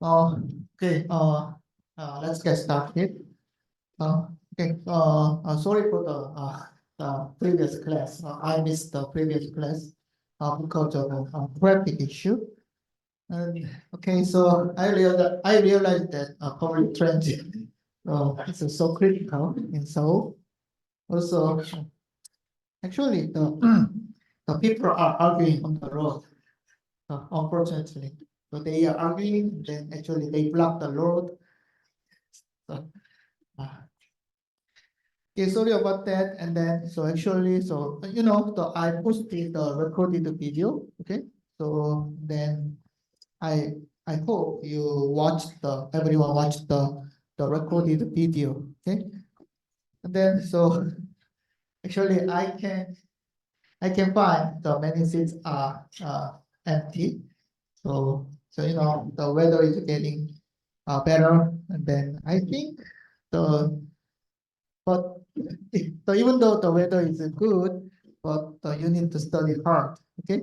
Uh, okay. Let's get started. Okay. Sorry for the previous class. I missed the previous class because of a traffic issue. And okay, so I realized that public transit is so critical in Seoul. Also, actually, the people are arguing on the road. Unfortunately, so they are arguing. Then actually they block the road. So, uh, okay, sorry about that. And then, so actually, I posted the recorded video. Okay, so then I hope everyone watched the recorded video. Okay, and then actually I can find the many seats are empty. So the weather is getting better, and then I think the but so even though the weather is good, but you need to study hard. Okay?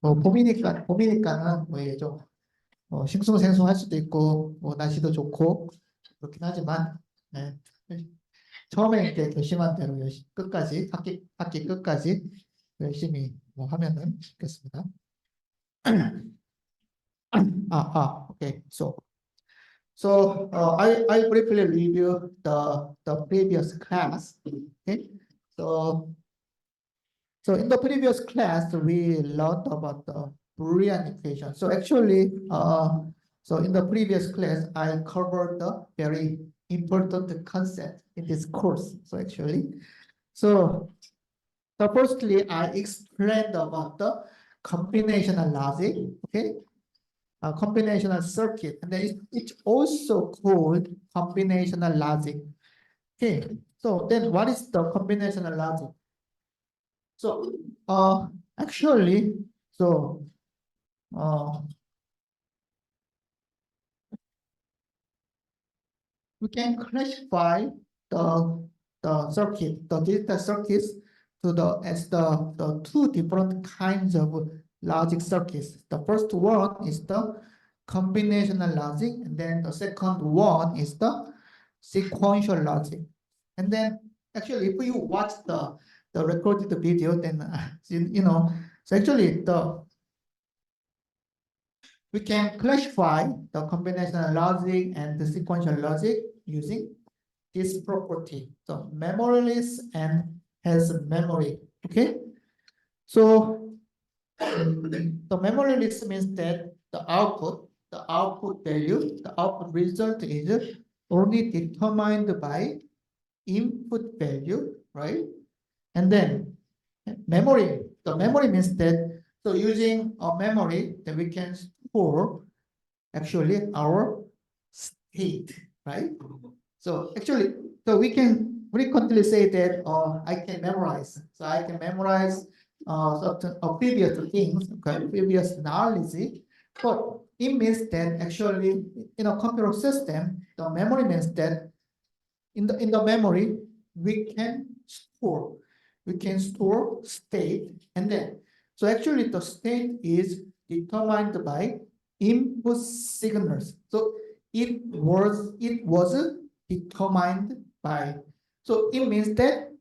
봄이니까는 뭐 이게 좀 싱숭생숭할 수도 있고 날씨도 좋고 그렇긴 하지만 네. 처음에 이렇게 결심한 대로 끝까지 학기 끝까지 열심히 뭐 하면은 좋겠습니다. Okay. I briefly review the previous class. Okay. So in the previous class, we learned about the Boolean equation. So actually, so in the previous class, I covered the very important concept in this course. So firstly, I explained about the combinational logic, okay? Combinational circuit, and then it's also called combinational logic. Okay, so then what is the combinational logic? So actually, we can classify the digital circuits as the two different kinds of logic circuits. The first one is the combinational logic, and then the second one is the sequential logic. And then actually, if you watch the recorded video, then so actually we can classify the combinational logic and the sequential logic using this property. So memoryless and has memory. Okay. So the memoryless means that the output value, the output result is only determined by input value, right? And then the memory means that, so using a memory, that we can store actually our state, right? So actually, so we can frequently say that I can memorize. So I can memorize certain previous things, okay, previous knowledge, but it means that actually in a computer system, the memory means that in the memory we can store state, and then so actually the state is determined by input signals. So it was determined by, so it means that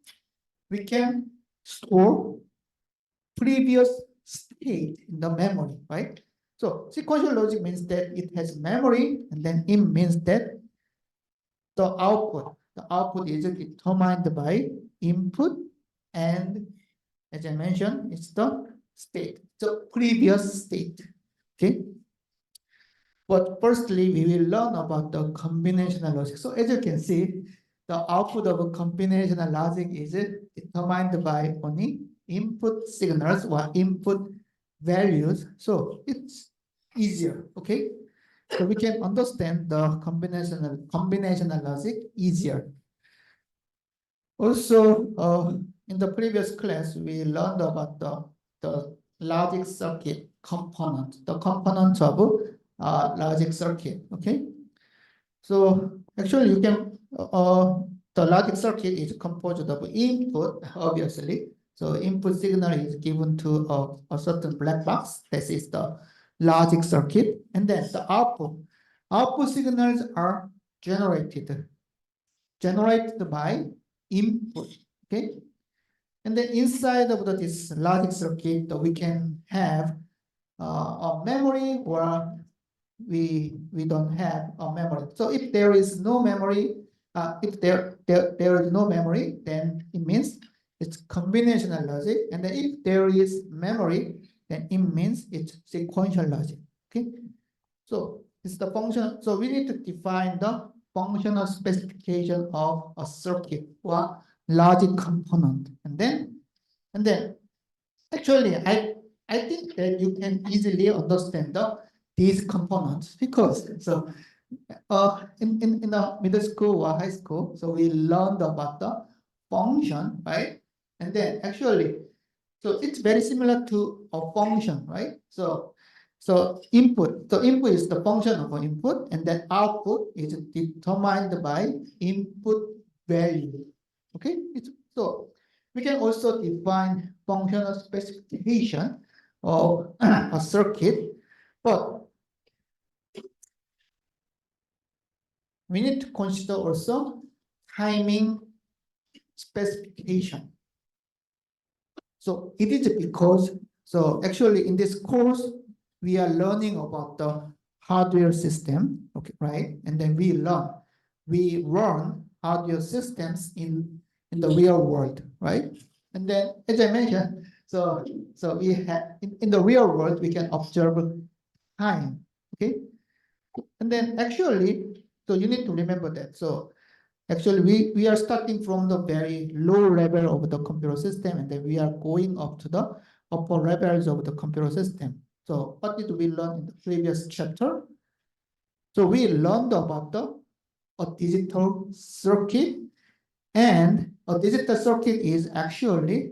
we can store previous state in the memory, right? So sequential logic means that it has memory, and then it means that the output is determined by input, and as I mentioned, it's the state, the previous state. Okay. But firstly, we will learn about the combinational logic. So as you can see, the output of a combinational logic is determined by only input signals or input values. So it's easier, okay? So we can understand the combinational logic easier. Also, in the previous class, we learned about the logic circuit component, the component of logic circuit. Okay, so actually you can the logic circuit is composed of input, obviously. So input signal is given to a certain black box. This is the logic circuit, and then the output signals are generated by input. Okay, and then inside of this logic circuit, we can have a memory, or we don't have a memory. So if there is no memory, if there is no memory, then it means it's combinational logic. And then if there is memory, then it means it's sequential logic. Okay, so it's the function. So we need to define the functional specification of a circuit or logic component, and then actually I think that you can easily understand these components, because so in the middle school or high school, so we learned about the function, right? And then actually, so it's very similar to a function, right? So input is the function of an input, and then output is determined by input value. Okay, so we can also define functional specification of a circuit, but we need to consider also timing specification. So it is because, so actually in this course, we are learning about the hardware system, okay, right? And then we run hardware systems in the real world, right? And then, as I mentioned, so we have in the real world, we can observe time, okay? And then actually, so you need to remember that. So actually, we are starting from the very low level of the computer system, and then we are going up to the upper levels of the computer system. So what did we learn in the previous chapter? So we learned about a digital circuit, and a digital circuit is actually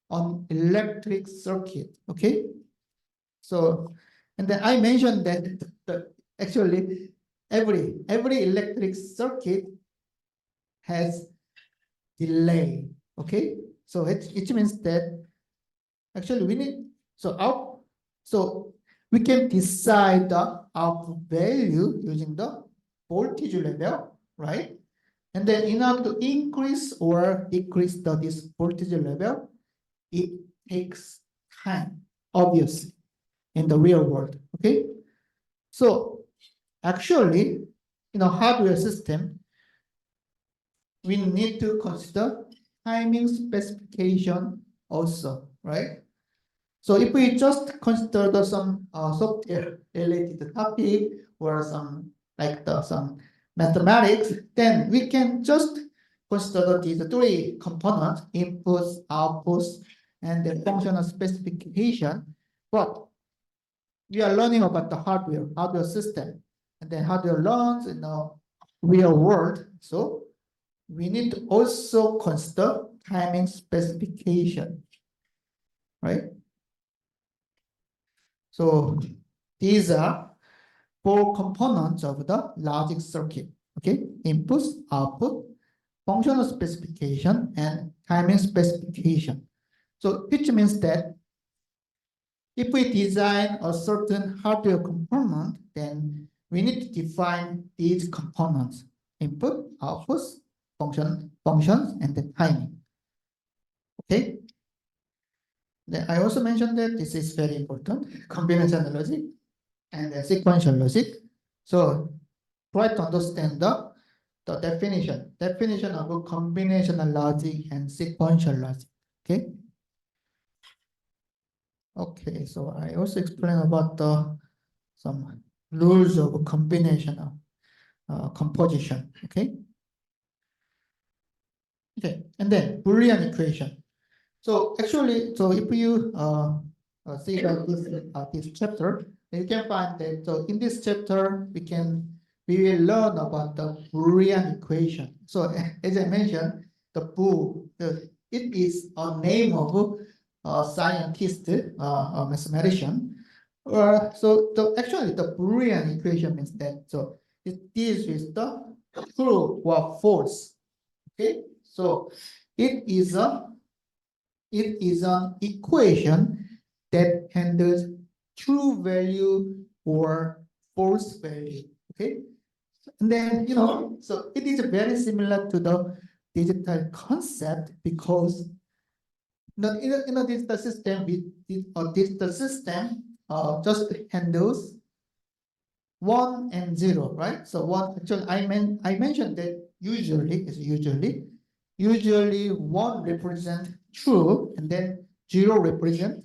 an electric circuit. Okay. So, and then I mentioned that actually every electric circuit has delay. Okay, so it means that actually we need so we can decide the output value using the voltage level, right? And then in order to increase or decrease this voltage level, it takes time, obviously, in the real world. Okay, so actually, in a hardware system, we need to consider timing specification also, right? So if we just consider some software related topic, or some some mathematics, then we can just consider these three components: inputs, outputs, and the functional specification. But we are learning about the hardware system, and then hardware learns in the real world. So we need to also consider timing specification, right? So these are four components of the logic circuit. Okay, inputs, output, functional specification, and timing specification. So which means that if we design a certain hardware component, then we need to define these components: input, outputs, functions, and the timing. Okay. Then I also mentioned that this is very important: combinational logic and sequential logic. So try to understand the definition of combinational logic and sequential logic. Okay. Okay. So I also explain about some rules of combinational composition. Okay. Okay. And then Boolean equation. So actually, so if you see that this chapter, you can find that. So in this chapter, we will learn about the Boolean equation. So as I mentioned, it is a name of a scientist, a mathematician. So actually, the Boolean equation means that. So it deals with the true or false. Okay, so it is an equation that handles true value or false value. Okay, and then so it is very similar to the digital concept because digital system digital system just handles 1 and 0, right? So one actually I mentioned that usually 1 represent true and then 0 represent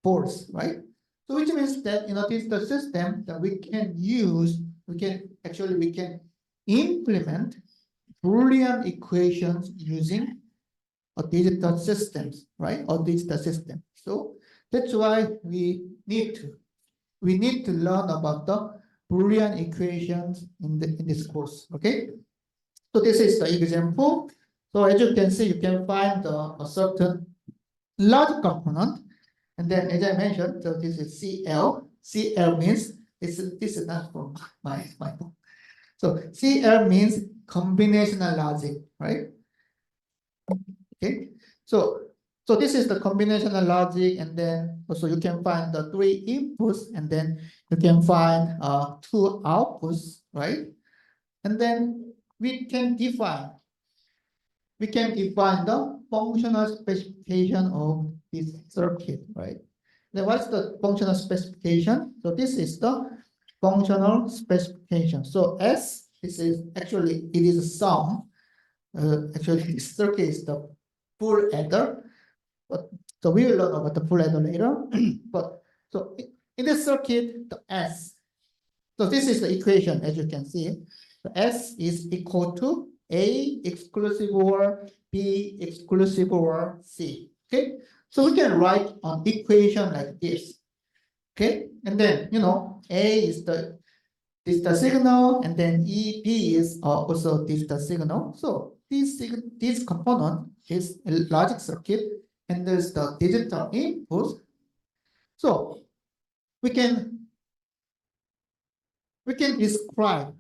false, right? So which means that digital system that we can implement Boolean equations using a digital systems, right? Or digital system. So that's why we need to learn about the Boolean equations in this course. Okay. So this is the example. So as you can see, you can find a certain large component, and then as I mentioned, so this is CL. CL means this is not from my book. So CL means combinational logic, right? Okay. So this is the combinational logic, and then also you can find the 3 inputs, and then you can find 2 outputs, right? And then we can define the functional specification of this circuit, right? Then what's the functional specification? So this is the functional specification. So S, this is actually it is a sum. Actually, this circuit is the full adder. But so we will learn about the full adder later. But so in this circuit, the S. So this is the equation, as you can see. The S is equal to A exclusive or B exclusive or C. Okay. So we can write an equation like this. Okay. And then A is the signal, and then B is also digital signal. So this component is a logic circuit, and there's the digital input. So we can describe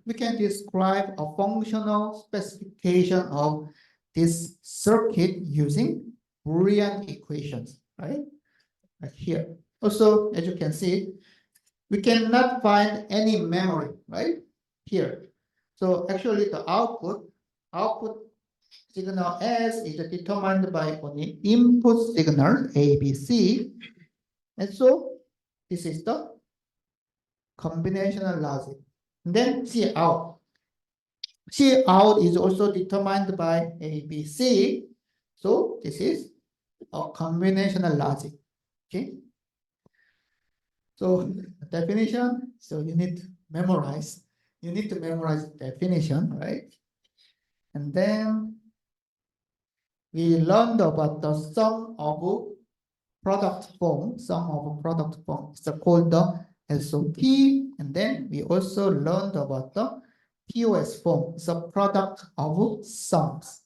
a functional specification of this circuit using Boolean equations, right? Like here. Also, as you can see, we cannot find any memory, right? Here. So actually the output signal S is determined by only input signal A, B, C. And so this is the combinational logic. And then C out. C out is also determined by A, B, C. So this is a combinational logic. Okay. So definition. So you need to memorize. Definition, right? And then we learned about the sum of product form. It's called the SOP. And then we also learned about the POS form. It's a product of sums.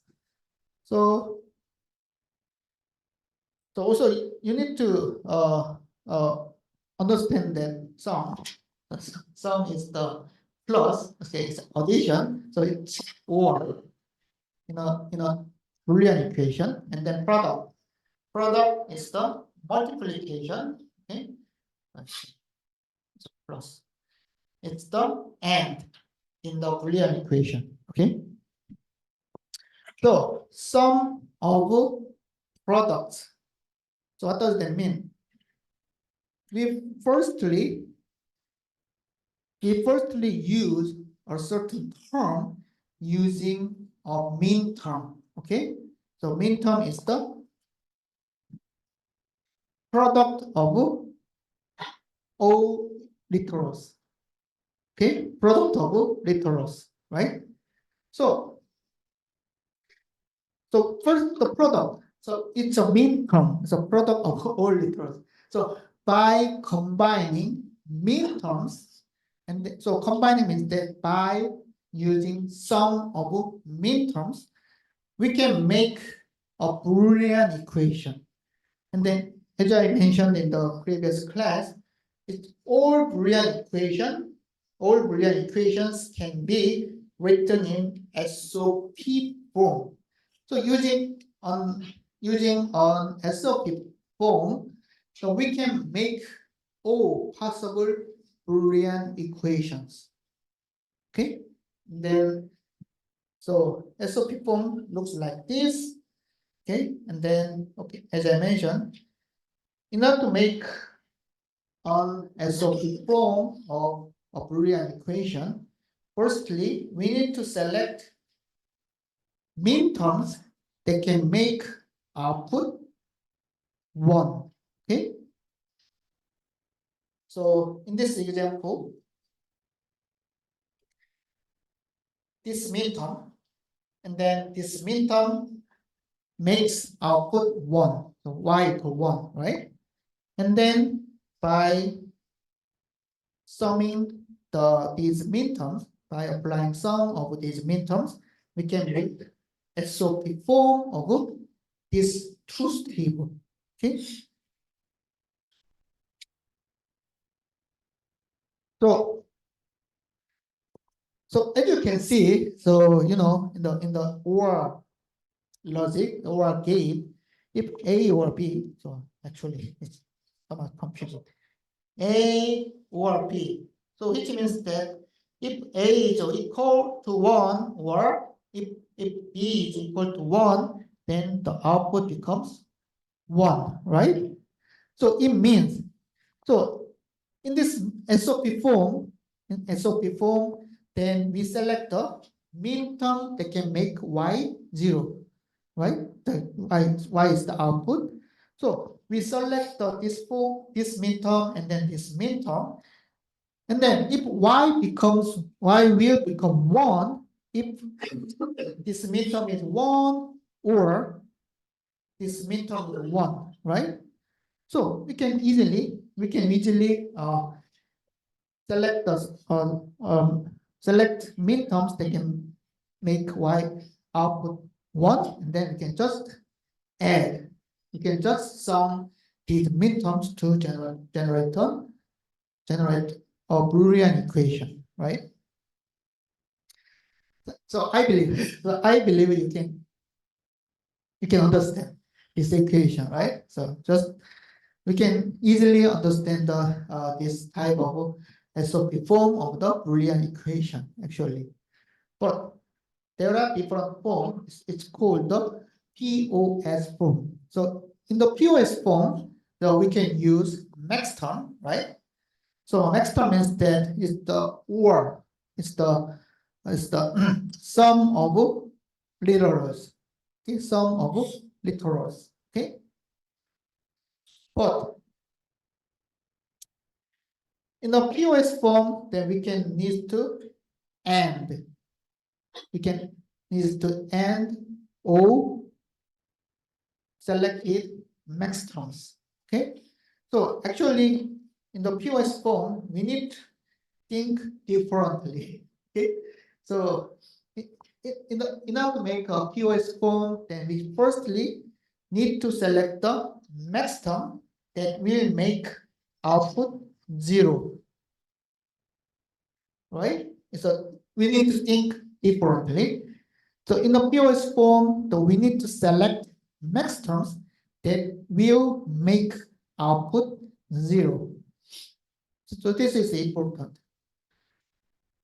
So also you need to understand that sum is the plus. Okay, it's addition. So it's or in a Boolean equation, and then product is the multiplication. Okay, it's plus. It's the and in the Boolean equation. Okay. So sum of products. So what does that mean? We firstly use a certain term using a mean term. Okay. So mean term is the product of all literals. Okay, product of literals, right? So first the product. So it's a mean term. It's a product of all literals. So by combining mean terms, and so combining means that by using sum of mean terms, we can make a Boolean equation. And then, as I mentioned in the previous class, it's all Boolean equations can be written in SOP form. So using an SOP form, so we can make all possible Boolean equations. Okay, then so SOP form looks like this. Okay, and then okay, as I mentioned, in order to make an SOP form of a Boolean equation, firstly we need to select midterms that can make output 1. Okay, so in this example, this midterm and then this midterm makes output 1, so y equal 1, right? And then by summing these midterms, by applying sum of these midterms, we can make SOP form of this truth table. Okay. So as you can see, so you know, in the OR logic, OR gate, if A or B, so actually it's somewhat confusing. A or B. So which means that if A is equal to 1 or if B is equal to 1, then the output becomes 1, right? So it means, so in this SOP form, then we select the midterm that can make Y 0, right? The Y is the output. So we select this midterm and then this midterm. And then if Y will become 1, if this midterm is 1 or this midterm is 1, right? So we can easily select select midterms that can make Y output 1, and then we can just add. You can just sum these midterms to generate a Boolean equation, right? So I believe you can understand this equation, right? So just we can easily understand this type of SOP form of the Boolean equation, actually. But there are different forms. It's called the POS form. So in the POS form, we can use max term, right? So max term means that is the or it's the sum of literals. Okay, sum of literals. Okay, but in the POS form, then we can need to AND. We can need to AND all selected max terms. Okay, so actually in the POS form, we need to think differently. Okay, so in order to make a POS form, then we firstly need to select the max term that will make output 0. Right? So we need to think differently. So in the POS form, we need to select max terms that will make output 0. So this is important.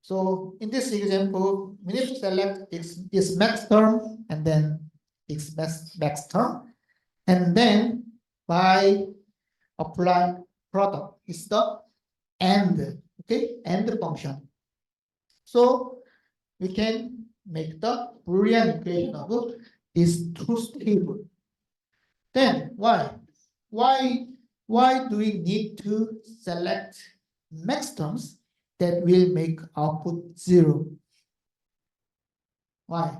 So in this example, we need to select this max term and then this max term. And then by applying product, is the AND, okay, AND function. So we can make the Boolean equation of this truth table. Then why do we need to select max terms that will make output 0? Why?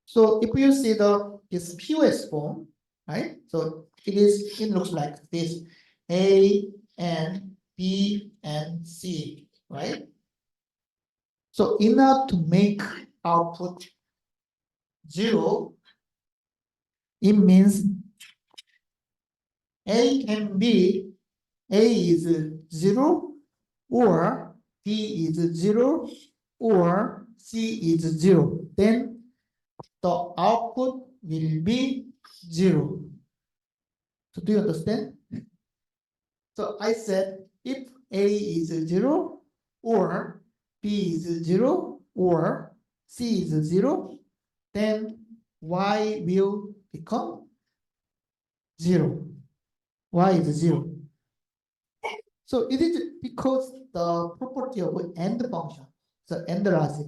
So if you see this POS form, right? So it looks like this: A and B and C, right? So in order to make output 0, it means A is 0 or B is 0 or C is 0. Then the output will be 0. So do you understand? So I said if A is 0 or B is 0 or C is 0, then Y will become 0. Y is 0. So it is because the property of AND function, so AND logic.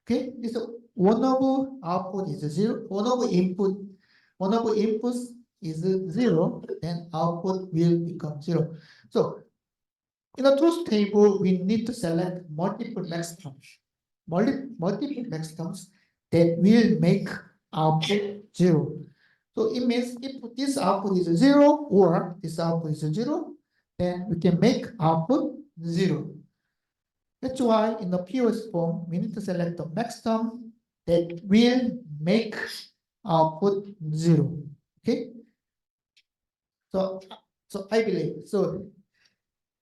Okay, so one of output is 0, one of inputs is 0, then output will become 0. So in a truth table, we need to select multiple maxterms, multiple maxterms that will make output 0. So it means if this output is 0 or this output is 0, then we can make output 0. That's why in the POS form, we need to select the maxterm that will make output 0. Okay? So, so I believe, so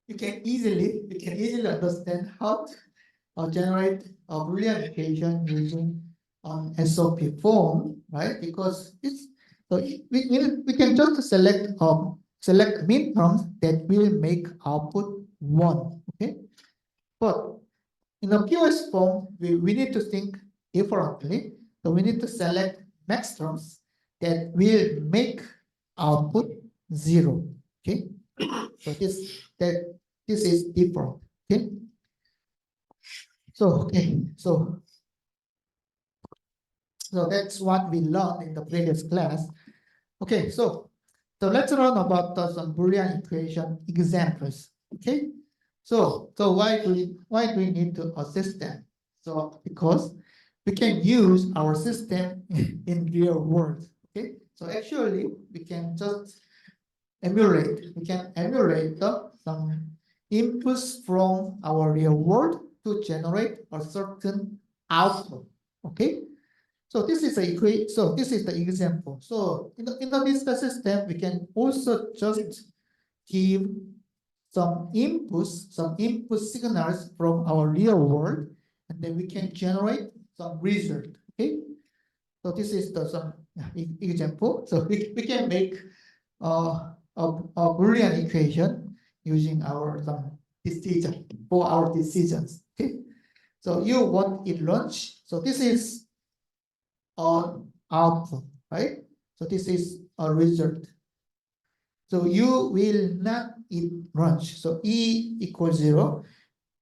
you can easily understand how to generate a Boolean equation using SOP form, right? Because it's so we can just select min terms that will make output 1. Okay, but in the POS form, we need to think differently. So we need to select max terms that will make output 0. Okay, so this is different. Okay, so so that's what we learned in the previous class. Okay, so let's learn about some Boolean equation examples. Okay, so why do we need to assess them? So because we can use our system in real world. Okay, so actually we can just emulate. We can emulate some inputs from our real world to generate a certain output. Okay, so this is the example. So in the display system, we can also just give some input signals from our real world, and then we can generate some result. Okay, so this is the some example. So we can make a Boolean equation using our some decision for our decisions. Okay, so you want it lunch. So this is on output, right? So this is a result. So you will not eat lunch. So E equals 0.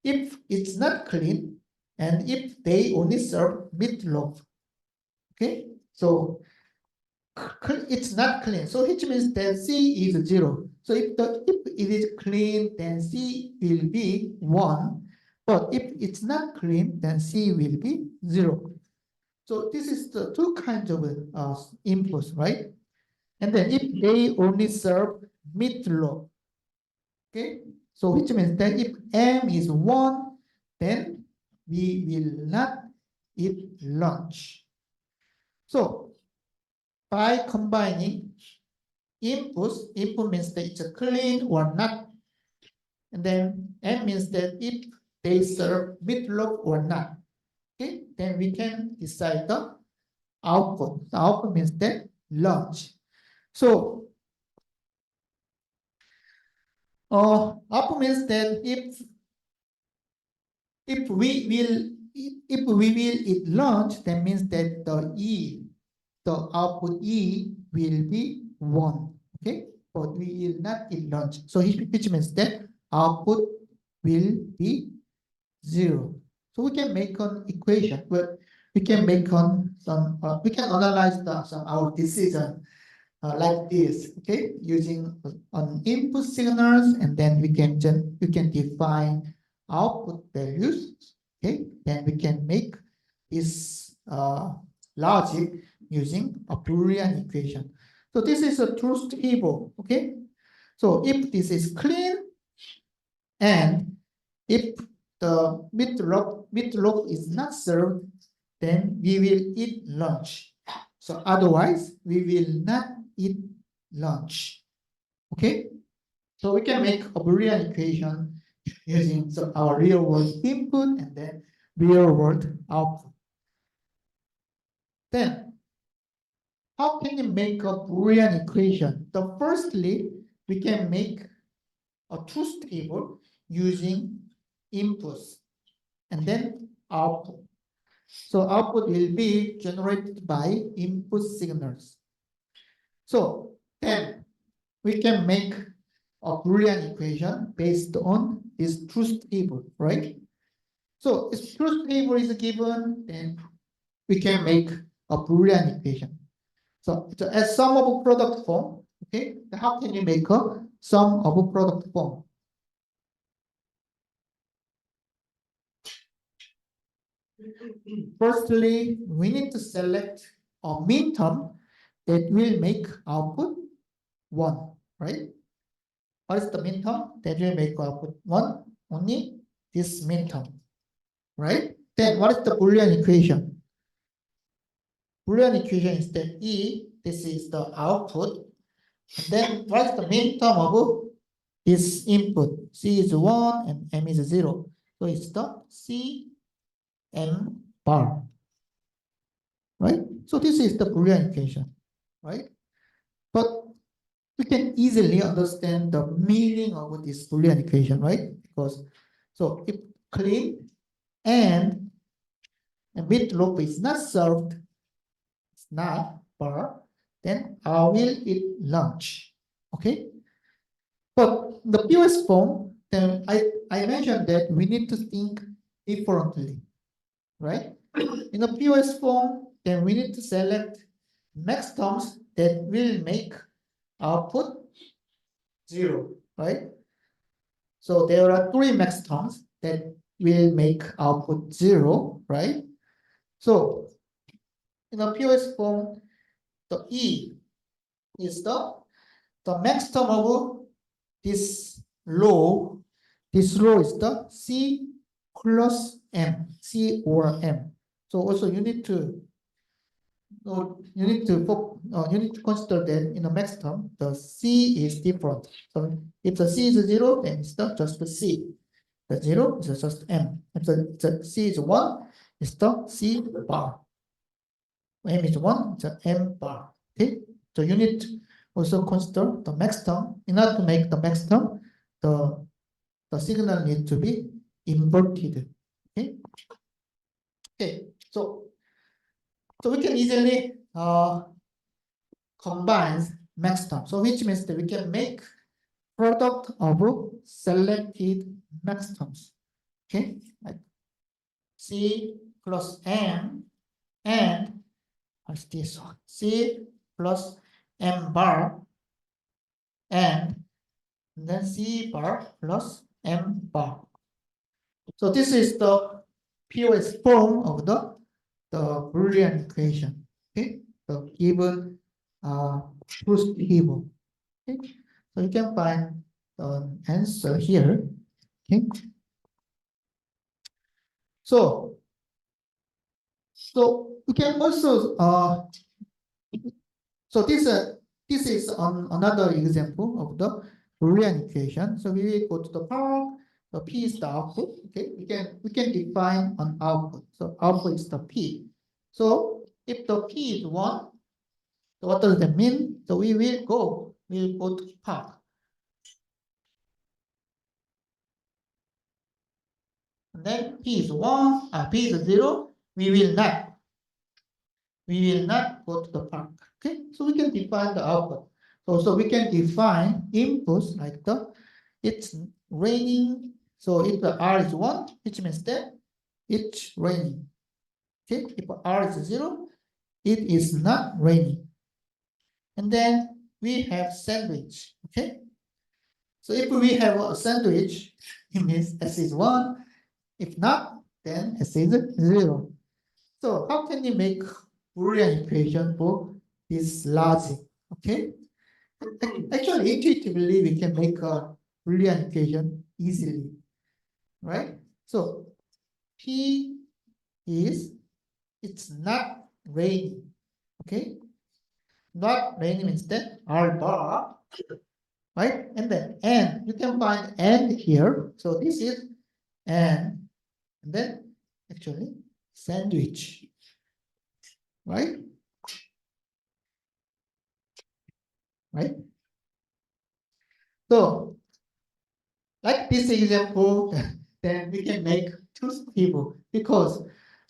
If it's not clean, and if they only serve meatloaf, okay? So it's not clean. So which means that C is 0. So if it is clean, then C will be 1. But if it's not clean, then C will be 0. So this is the two kinds of inputs, right? And then if they only serve meatloaf, okay? So which means that if M is 1, then we will not eat lunch. So by combining inputs, input means that it's clean or not. And then M means that if they serve meatloaf or not. Okay, then we can decide the output. The output means that lunch. So output means that if we will eat lunch, that means that the output E will be 1. Okay, but we will not eat lunch. So which means that output will be 0. So we can make an equation, but we can make on some we can analyze our decision like this, okay, using input signals, and then we can define output values, okay, then we can make this logic using a Boolean equation. So this is a truth table, okay. So if this is clean, and if the meatloaf is not served, then we will eat lunch. So otherwise, we will not eat lunch. Okay? So we can make a Boolean equation using our real world input and then real world output. Then, how can you make a Boolean equation? So firstly, we can make a truth table using inputs and then output. So output will be generated by input signals. So then we can make a Boolean equation based on this truth table, right? So if truth table is given, then we can make a Boolean equation. So as sum of a product form, okay? How can you make a sum of a product form? Firstly, we need to select a min term that will make output 1, right? What is the min term that will make output 1? Only this min term, right? Then what is the Boolean equation? Boolean equation is that E, this is the output. And then what is the min term of this input? C is 1 and M is 0. So it's the C M bar, right? So this is the Boolean equation, right? But we can easily understand the meaning of this Boolean equation, right? Because so if clean and bit loop is not served, it's not bar, then I will eat lunch. Okay. But the POS form, then I mentioned that we need to think differently, right? In the POS form, then we need to select max terms that will make output 0, right? So there are 3 max terms that will make output 0, right? So in the POS form, the E is the max term of this row. This row is the C plus M, C or M. So also you need to consider that in the max term, the C is different. So if the C is 0, then it's not just the C. The 0 is just M. If the C is 1, it's the C bar. M is 1, it's a M bar. Okay? So you need to also consider the max term. In order to make the max term, the signal needs to be inverted. Okay? Okay, so we can easily combine max term. So which means that we can make product of selected max terms. Okay, like C plus M and what's this one? C plus M bar and then C bar plus M bar. So this is the POS form of the Boolean equation. Okay, the given truth table. Okay, so you can find the answer here. Okay, so we can also so this is another example of the Boolean equation. So we will go to the park. The P is the output. Okay, we can define an output. So output is the P. So if the P is 1, so what does that mean? So we'll go to park. And then P is 1, P is 0, we will not go to the park. Okay, so we can define the output. So we can define inputs like it's raining. So if the R is 1, which means that it's raining. Okay, if R is 0, it is not raining. And then we have sandwich. Okay, so if we have a sandwich, it means S is 1. If not, then S is 0. So how can you make Boolean equation for this logic? Okay. Actually, intuitively, we can make a Boolean equation easily, right? So P is it's not raining. Okay. Not raining means that R bar, right? And then N, you can find N here. So this is N, and then actually sandwich, right? Right? So like this example, then we can make two people because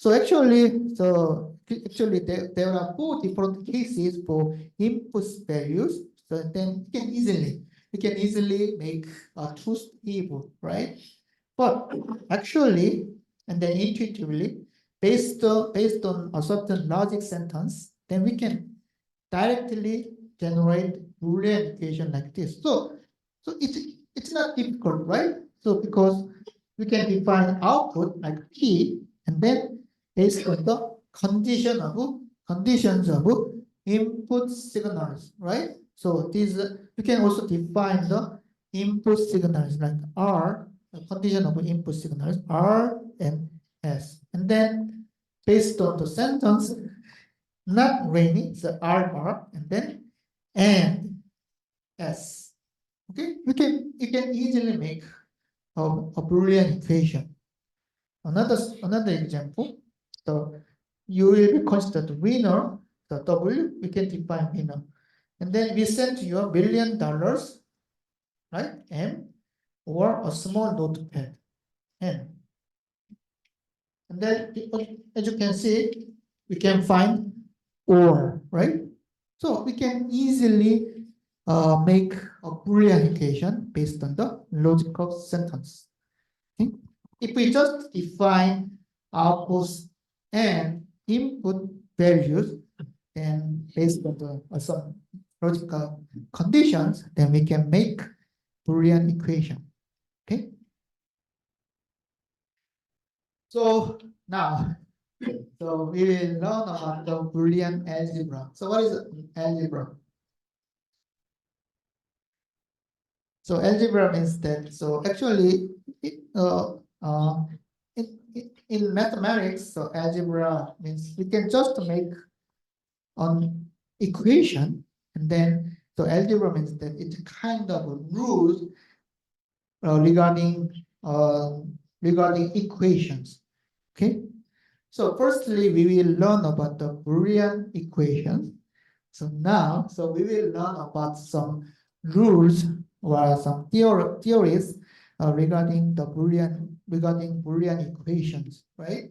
actually there are four different cases for input values. So then we can easily make a truth table, right? But actually, and then intuitively, based on a certain logic sentence, then we can directly generate Boolean equation like this. So it's not difficult, right? So because we can define output like P, and then based on the conditions of input signals, right? So these you can also define the input signals like R, the condition of input signals R and S, and then based on the sentence, not rainy, the R bar, and then and S. Okay, you can easily make a Boolean equation. Another example, the you will be considered winner, the W, we can define winner. And then we send you $1,000,000, right? M, or a small notepad, N. And then as you can see, we can find or, right? So we can easily make a Boolean equation based on the logical sentence. Okay? If we just define outputs and input values, then based on some logical conditions, then we can make Boolean equation. Okay. So now, so we will learn about the Boolean algebra. So what is algebra? So algebra means that, so actually, in mathematics, so algebra means we can just make an equation, and then, so algebra means that it's kind of a rules regarding regarding equations. Okay. So firstly, we will learn about the Boolean equations. So now, so we will learn about some rules or some theories regarding Boolean equations, right?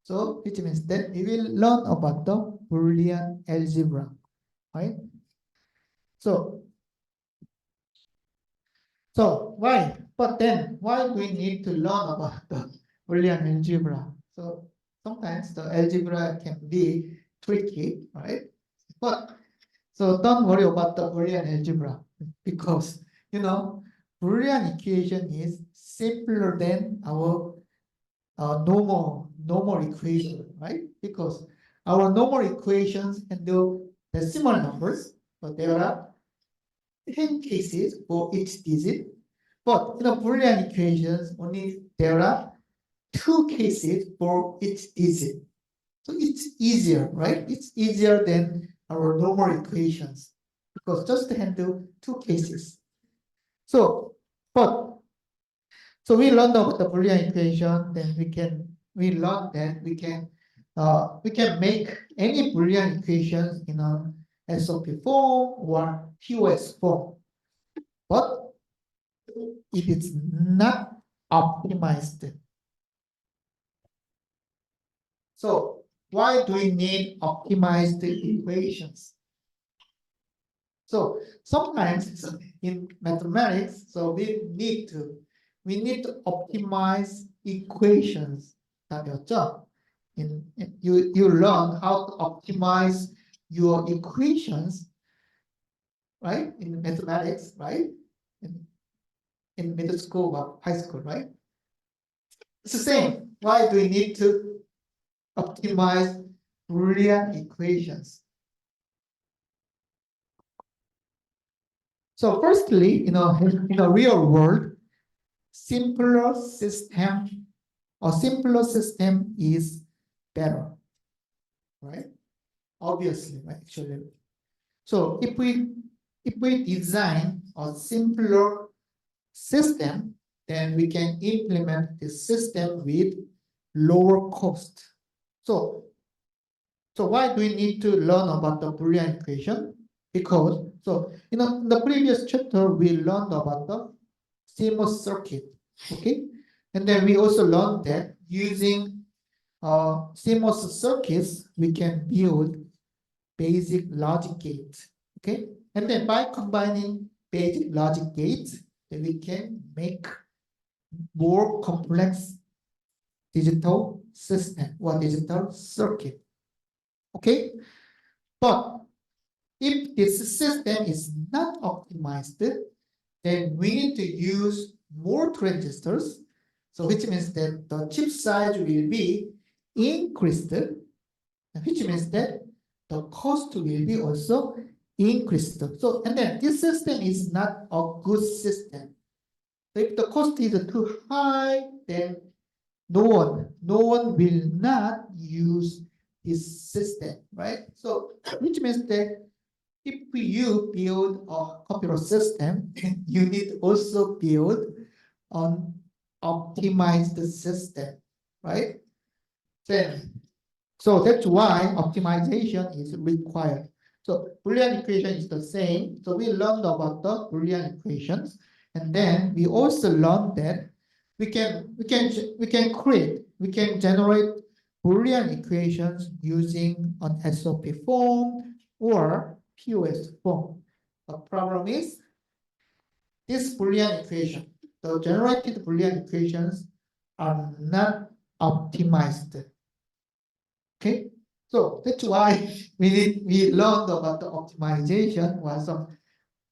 So which means that we will learn about the Boolean algebra, right? So why? But then why do we need to learn about the Boolean algebra? So sometimes the algebra can be tricky, right? But so don't worry about the Boolean algebra because Boolean equation is simpler than our normal equation, right? Because our normal equations handle decimal numbers, but there are 10 cases for each digit. But Boolean equations only there are 2 cases for each digit. So it's easier, right? It's easier than our normal equations because just to handle 2 cases. So, but so we learned about the Boolean equation, then we learned that we can make any Boolean equations in a SOP form or QS form. But if it's not optimized, so why do we need optimized equations? So sometimes in mathematics, so we need to optimize equations. 답이었죠? You learn how to optimize your equations, right? In mathematics, right? In middle school or high school, right? It's the same. Why do we need to optimize Boolean equations? So firstly, in a real world, simpler system is better, right? Obviously, right? Actually, so if we design a simpler system, then we can implement this system with lower cost. So why do we need to learn about the Boolean equation? Because in the previous chapter we learned about the CMOS circuit. Okay, and then we also learned that using CMOS circuits, we can build basic logic gates. Okay, and then by combining basic logic gates, then we can make more complex digital system or digital circuit. Okay, but if this system is not optimized, then we need to use more transistors. So which means that the chip size will be increased, which means that the cost will be also increased. So, and then this system is not a good system. So if the cost is too high, then no one will not use this system, right? So which means that if you build a computer system, you need also build an optimized system, right? Then, so that's why optimization is required. So Boolean equation is the same. So we learned about the Boolean equations, and then we also learned that we can generate Boolean equations using an SOP form or POS form. The problem is this Boolean equation, the generated Boolean equations are not optimized. Okay, so that's why we learned about the optimization or some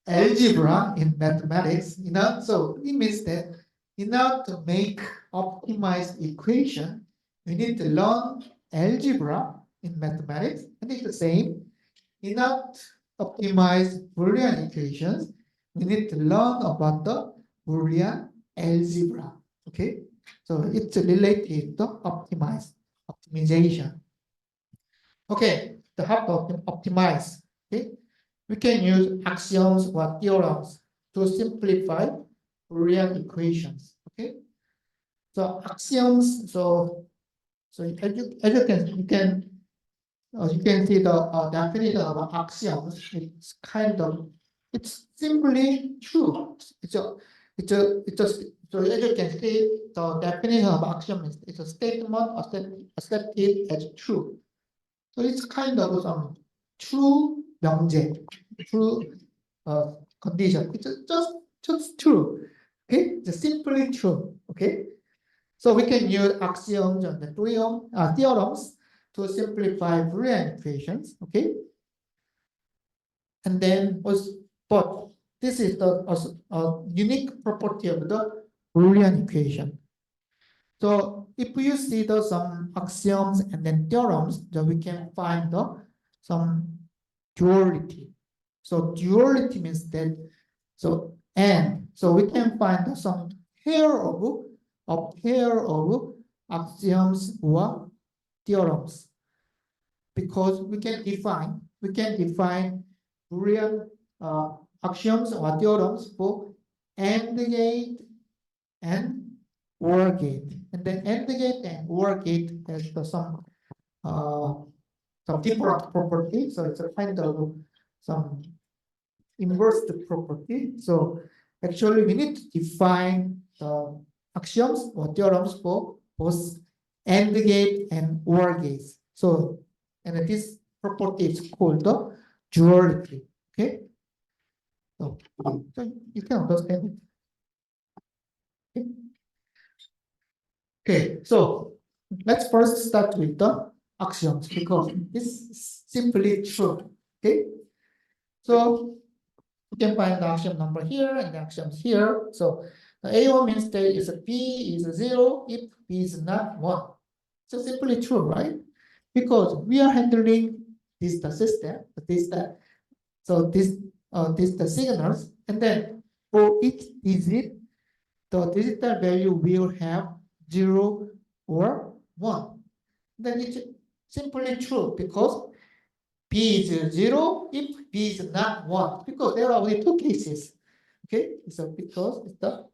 algebra in mathematics. So it means that in order to make optimized equation, we need to learn algebra in mathematics, and it's the same. In order to optimize Boolean equations, we need to learn about the Boolean algebra. Okay, so it's related to optimization. Okay, to help optimize, okay, we can use axioms or theorems to simplify Boolean equations. Okay, so axioms. So as you can see the definition of axioms. It's simply true. So as you can see, the definition of axiom is it's a statement accepted as true. So it's kind of some true 명제, true condition. It's just true. Okay, it's simply true. Okay, so we can use axioms and the theorems to simplify Boolean equations. Okay, and then but this is the unique property of the Boolean equation. So if you see some axioms and then theorems, then we can find some duality. So duality means that so we can find some pair of axioms or theorems, because we can define Boolean axioms or theorems for AND gate and OR gate, and then AND gate and OR gate has some different property. So it's a kind of some inverse property. So actually we need to define the axioms or theorems for both AND gate and OR gates. So, and this property is called the duality. Okay, so you can understand it. Okay. Okay, so let's first start with the axioms, because this is simply true. Okay, so you can find the axiom number here and the axioms here. So the A1 means that is B is 0 if B is not 1. So simply true, right? Because we are handling this the system, the signals, and then for each digit, the digital value will have 0 or 1. Then it's simply true, because B is 0 if B is not 1, because there are only two cases. Okay, so because it's the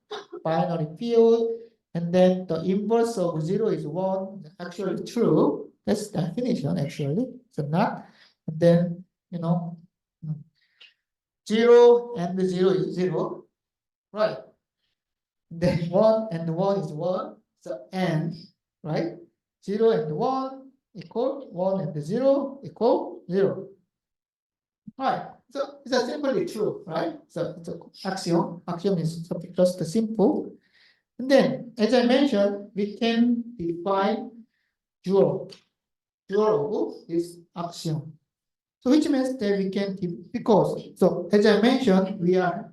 binary field, and then the inverse of 0 is 1, actually true. That's the definition, actually. So not, and then 0 and 0 is 0, right? Then 1 and 1 is 1. So and, right? 0 and 1 equal 1 and 0 equal 0. Right. So it's a simply true, right? So it's an axiom. Axiom is just simple. And then, as I mentioned, we can define dual of this axiom. So which means that we can because so as I mentioned, we are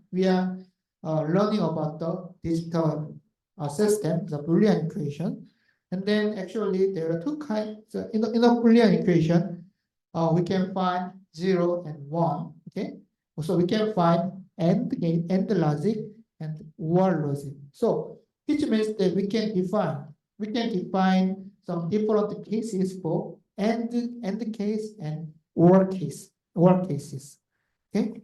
learning about the digital system, the Boolean equation, and then actually there are two kinds. So in the Boolean equation, we can find 0 and 1. Okay, so we can find AND gate, AND logic, and OR logic. So which means that we can define some different cases for AND case and OR cases. Okay.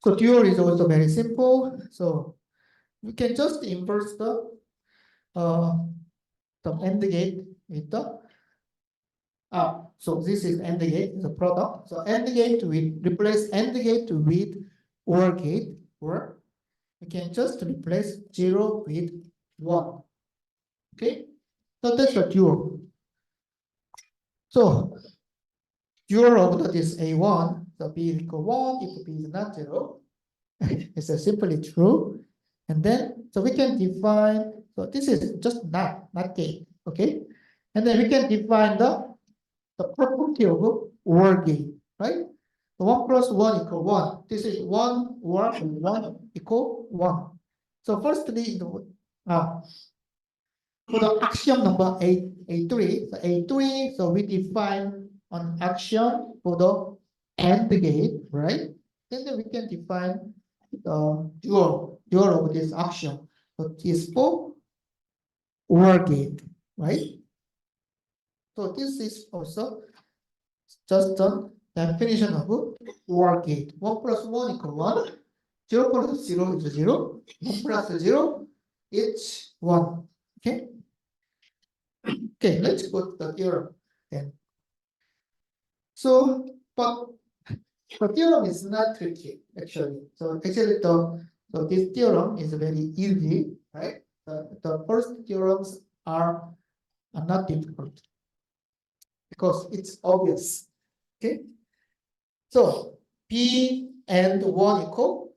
So dual is also very simple. So we can just inverse the AND gate with the so this is AND gate, the product. So AND gate, we replace AND gate with OR gate, or we can just replace 0 with 1. Okay, so that's a dual. So dual of this A1, so B is equal 1 if B is not 0. It's simply true. And then, so we can define, so this is just not gate, okay? And then we can define the property of OR gate, right? So 1 plus 1 equal 1. This is 1 OR 1 equal 1. So firstly, for the axiom number A3, so A3, so we define an axiom for the AND gate, right? And then we can define the dual of this axiom. So this for OR gate, right? So this is also just the definition of OR gate. 1 plus 1 equal 1. 0 plus 0 is 0. 1 plus 0 is 1. Okay. Okay, let's go to the theorem then. So, but the theorem is not tricky actually. So actually, so this theorem is very easy, right? The first theorems are not difficult because it's obvious. Okay. So B and 1 equal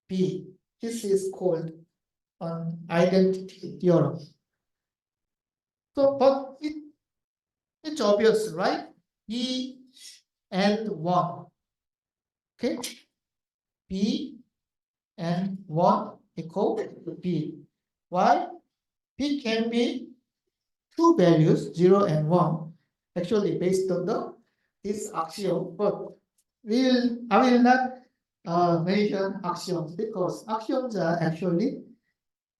B. This is called an identity theorem. So, but it's obvious, right? B and 1. Okay. B and 1 equal B. Why? B can be two values, 0 and 1, actually based on this axiom, but I will not mention axioms because axioms are actually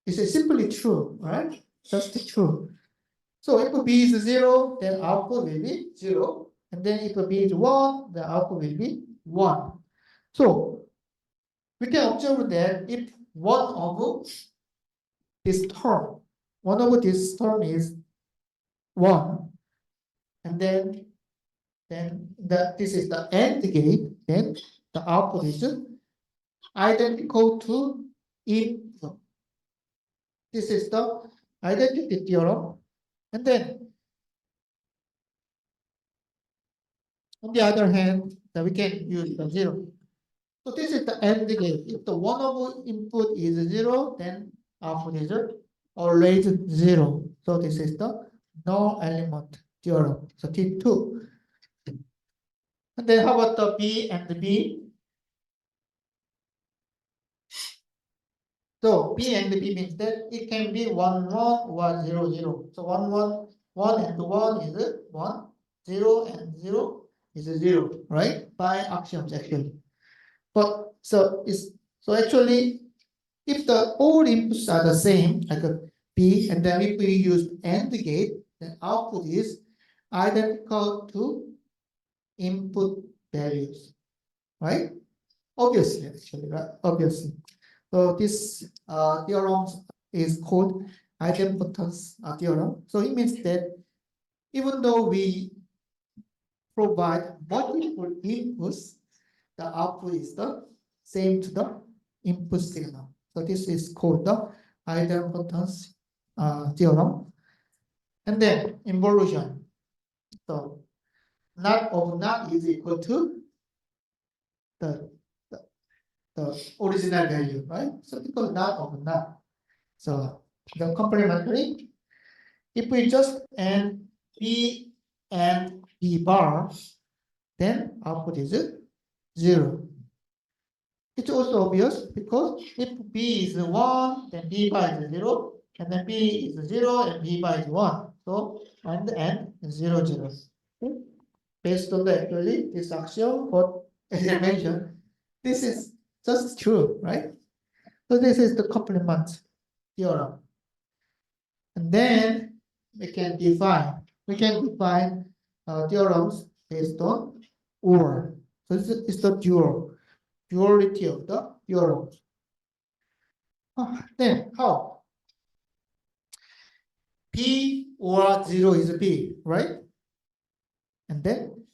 is simply true, right? Just true. So if B is 0, then output will be 0. And then if B is 1, the output will be 1. So we can observe that if one of this term is 1, and then this is the AND gate, then the output is identical to input. This is the identity theorem. And then on the other hand, we can use the 0. So this is the AND gate. If the one of input is 0, then output is always 0. So this is the no element theorem. So T2. And then how about the B and the B? So B and B means that it can be 1, 1, or 0, 0. So 1, 1, 1 and 1 is 1, 0 and 0 is 0, right? By axioms actually. But so actually if the all inputs are the same, like a B, and then if we use AND gate, then output is identical to input values, right? Obviously, actually, right? Obviously. So this theorem is called idempotence theorem. So it means that even though we provide multiple inputs, the output is the same to the input signal. So this is called the idempotency theorem. And then involution. So not of not is equal to the, the, the original value, right? So because not of not. So the complementary, if we just add B and B bar, then output is 0. It's also obvious because if B is 1, then B bar is 0, and then B is 0 and B bar is 1. So and 0, 0. Okay? Based on the actually this axiom, what as I mentioned, this is just true, right? So this is the complement theorem. And then we can define theorems based on or. So it's the duality of the theorem. Then how? P or 0 is B, right? And then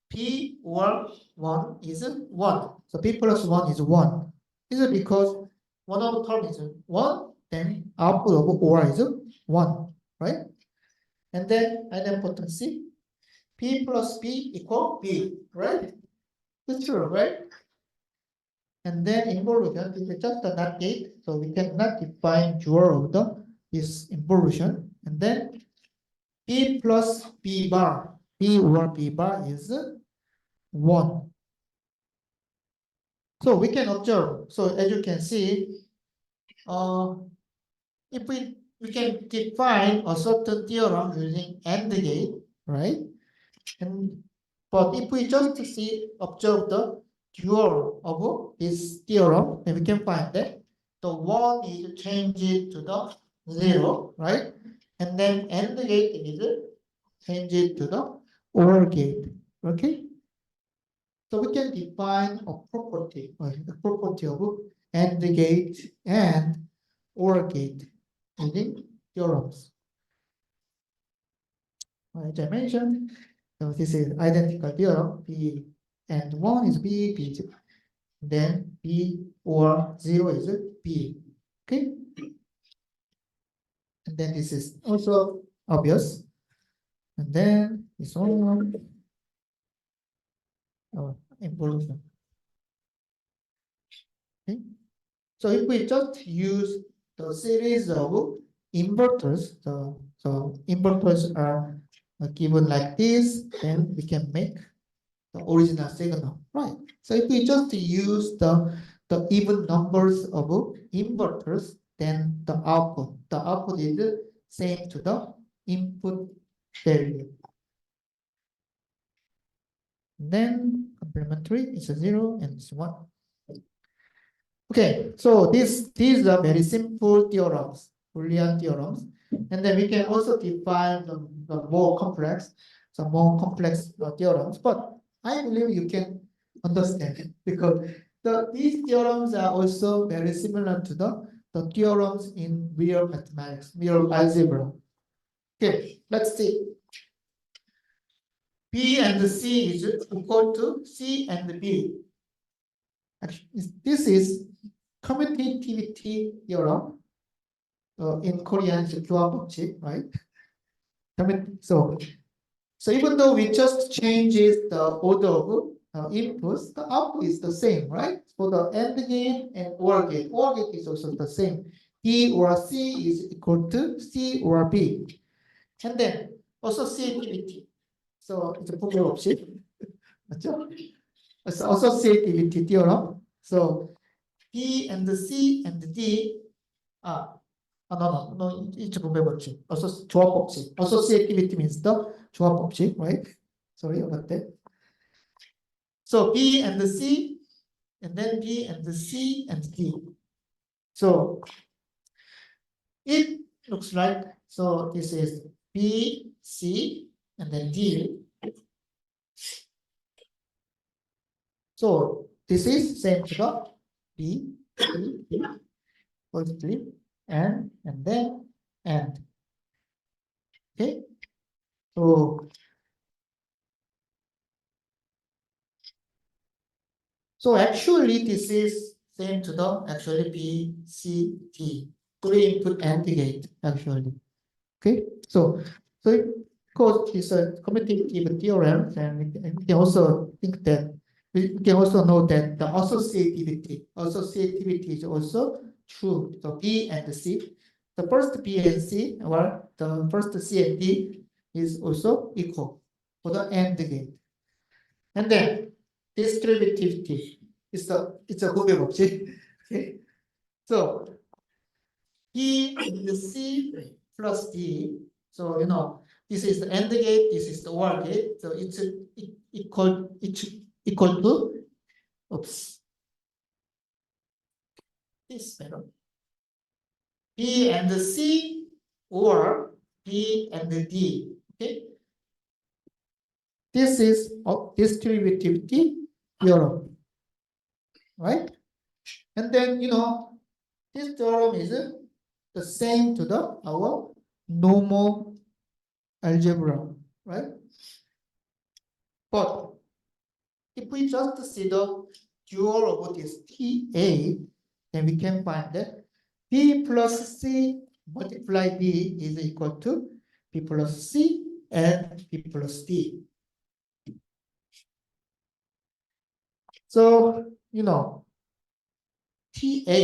P or 1 is 1. So P plus 1 is 1. Is it because one of the term is 1, then output of or is 1, right? And then idempotency, P plus B equal B, right? That's true, right? And then involution is just a NOT gate, so we cannot define dual of this involution. And then B plus B bar, B or B bar is 1. So we can observe. So as you can see, if we can define a certain theorem using AND gate, right? But if we just observe the dual of this theorem, then we can find that the 1 is changed to the 0, right? And then AND gate is changed to the OR gate, okay? So we can define a property of AND gate and OR gate using theorems. As I mentioned, so this is identical theorem. B and 1 is B, B is then B or 0 is B. Okay. And then this is also obvious. And then this one, involution. Okay. So if we just use the series of inverters, so inverters are given like this, then we can make the original signal, right? So if we just use the even numbers of inverters, then the output is same to the input value. Then complementary is a 0 and it's 1. Okay, so these are very simple theorems, Boolean theorems, and then we can also define the more complex, theorems. But I believe you can understand it because these theorems are also very similar to the theorems in real mathematics, real algebra. Okay, let's see. B and C is equal to C and B. Actually, this is commutativity theorem. In Korean, it's 교환법칙, right? So even though we just changes the order of inputs, the output is the same, right? For the AND gate and OR gate is also the same. B or C is equal to C or B. And then associativity. So it's a 분배법칙, 맞죠? Associativity theorem. So B and C and D no, it's 분배법칙. 조합법칙. Associativity means the 조합법칙, right? Sorry about that. So B and C, and then B and C and D. So it looks like, so this is B, C, and then D. So this is same to the B, C, D, firstly, and then and. Okay. So actually this is same to the actually B, C, D. 3-input AND gate actually. Okay, so because it's a commutative theorem, and we can also think that we can also know that the associativity is also true. So B and C, the first B and C, or the first C and D is also equal for the AND gate. And then distributivity is it's a 구별법칙. Okay, so B and C plus D. So this is the AND gate, this is the OR gate. So it's equal to, oops, this better. B and C or B and D. Okay. This is distributivity theorem, right? And then this theorem is the same to our normal algebra, right? But if we just see the dual of this TA, then we can find that B plus C multiply B is equal to B plus C and B plus D. So, TA,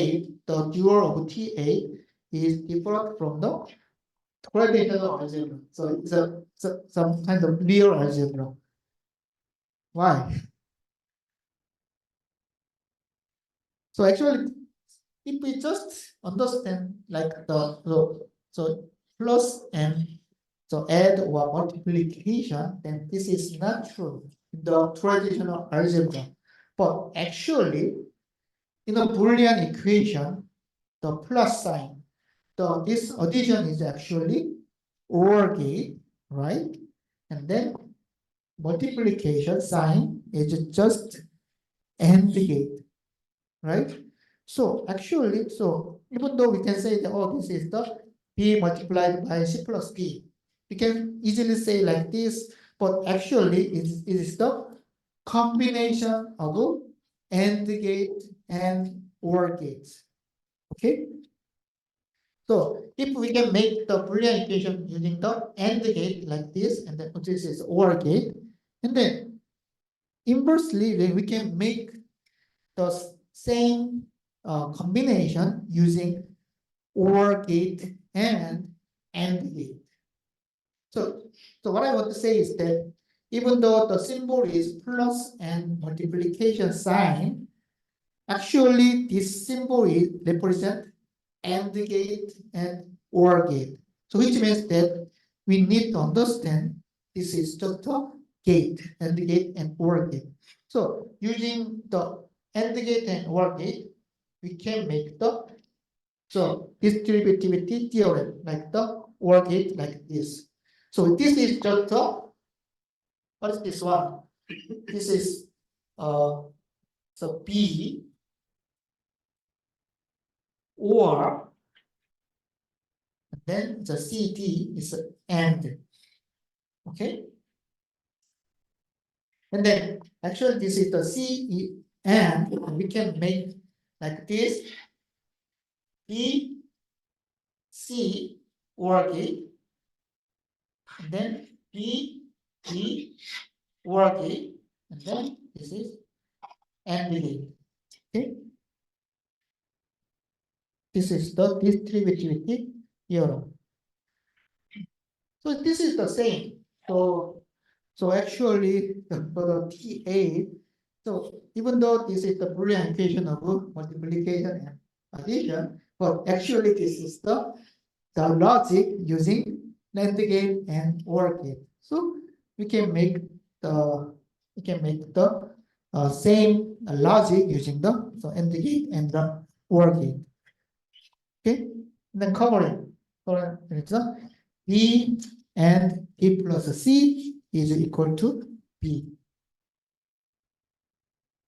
the dual of TA is different from the gradational algebra. So it's some kind of real algebra. Why? So actually, if we just understand like so plus and so add or multiplication, then this is not true in the traditional algebra. But actually, in a Boolean equation, the plus sign, this addition is actually OR gate, right? And then multiplication sign is just AND gate, right? So actually, so even though we can say that, oh, this is the B multiplied by C plus D, we can easily say like this, but actually it is the combination of AND gate and OR gates. Okay. So if we can make the Boolean equation using the AND gate like this, and then this is OR gate, and then inversely, then we can make the same combination using OR gate and AND gate. So what I want to say is that even though the symbol is plus and multiplication sign, actually this symbol represents AND gate and OR gate. So which means that we need to understand this is just a gate, AND gate and OR gate. So using the AND gate and OR gate, we can make the distributivity theorem like the OR gate like this. So this is just what is this one? This is so B or then the CD is AND. Okay. And then actually this is the C and we can make like this B C OR gate, and then B G OR gate, and then this is AND gate. Okay. This is the distributivity theorem. So this is the same. So actually for the TA, so even though this is the Boolean equation of multiplication and addition, but actually this is the logic using NAND gate and OR gate. So we can make the same logic using the AND gate and the OR gate. Okay, and then covering. So it's B and B plus C is equal to B.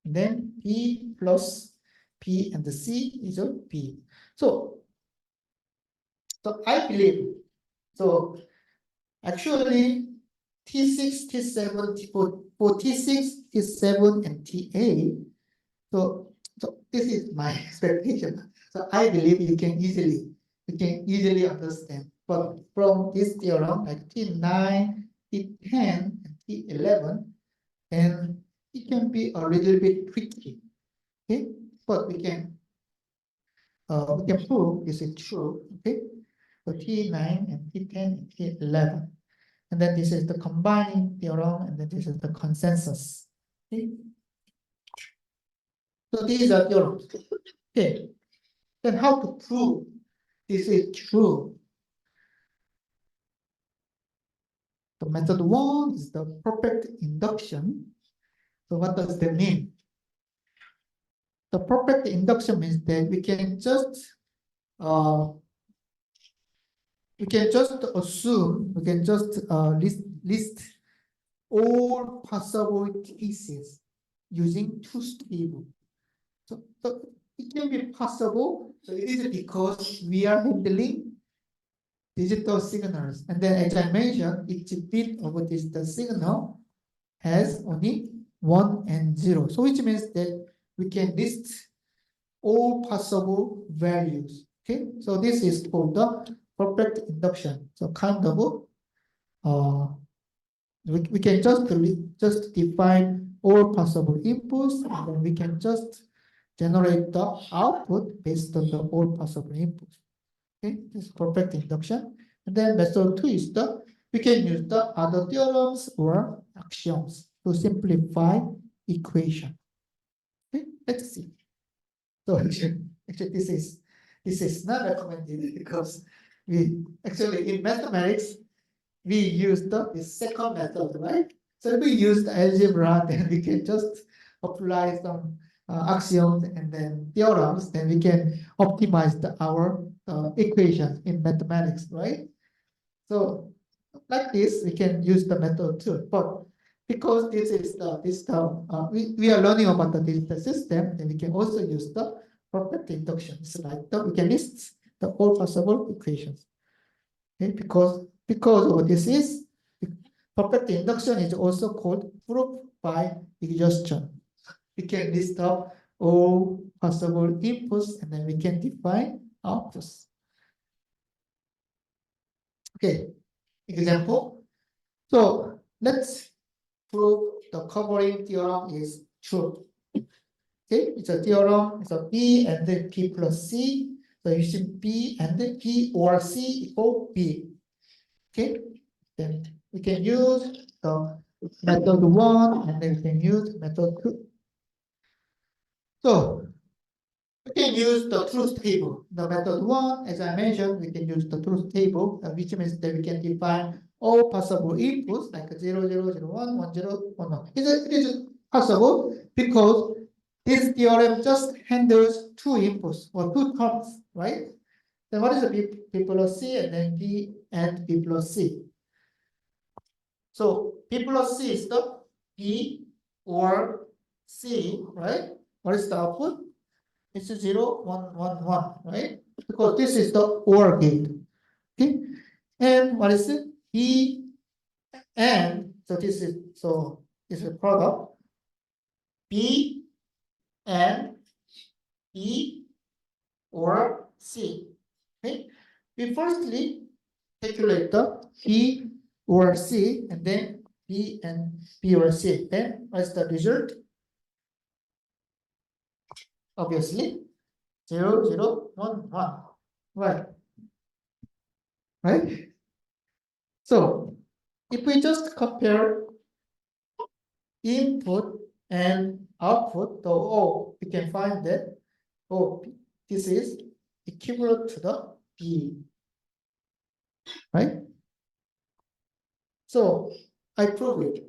Then B plus P and the C is a B. So I believe, so actually T6, T7, T4, T6, T7, and TA. So this is my expectation. So I believe you can easily understand. But from this theorem, like T9, T10, and T11, and it can be a little bit tricky. Okay, but we can prove this is true. Okay, so T9 and T10 and T11, and then this is the combining theorem, and then this is the consensus. Okay, so these are theorems. Okay, then how to prove this is true? The method one is the perfect induction. So what does that mean? The perfect induction means that we can just assume, we can just list all possible cases using truth table. So it can be possible. So it is because we are handling digital signals, and then as I mentioned, each bit of digital signal has only 1 and 0. So which means that we can list all possible values. Okay, so this is called the perfect induction. So kind of we can just define all possible inputs, and then we can just generate the output based on the all possible inputs. Okay, this is perfect induction. And then method two is we can use the other theorems or axioms to simplify equation. Okay, let's see. So actually this is not recommended because we actually in mathematics we use the second method, right? So if we use the algebra, then we can just apply some axioms and then theorems, then we can optimize our equations in mathematics, right? So like this, we can use the method too. But because we are learning about the digital system, then we can also use the perfect inductions, like we can list the all possible equations. Okay, because of this is perfect induction is also called proof by exhaustion. We can list up all possible inputs and then we can define outputs. Okay, example. So let's prove the covering theorem is true. Okay, it's a theorem, it's a B and then P plus C. So using B and then P or C equal B. Okay, then we can use the method one and then we can use method two. So we can use the truth table. The method one, as I mentioned, we can use the truth table, which means that we can define all possible inputs like 0, 0, 0, 1, 1, 0, 1, 1. It is possible because this theorem just handles two inputs or two terms, right? Then what is the B plus C and then B and B plus C? So B plus C is the B or C, right? What is the output? It's 0, 1, 1, 1, right? Because this is the OR gate. Okay. And what is it? B and so this is a product. B and B or C. Okay. We firstly calculate the B or C and then B and B or C. Then what's the result? Obviously 0, 0, 1, 1. Right. Right? So if we just compare input and output, we can find that this is equivalent to the B. Right? So I prove it.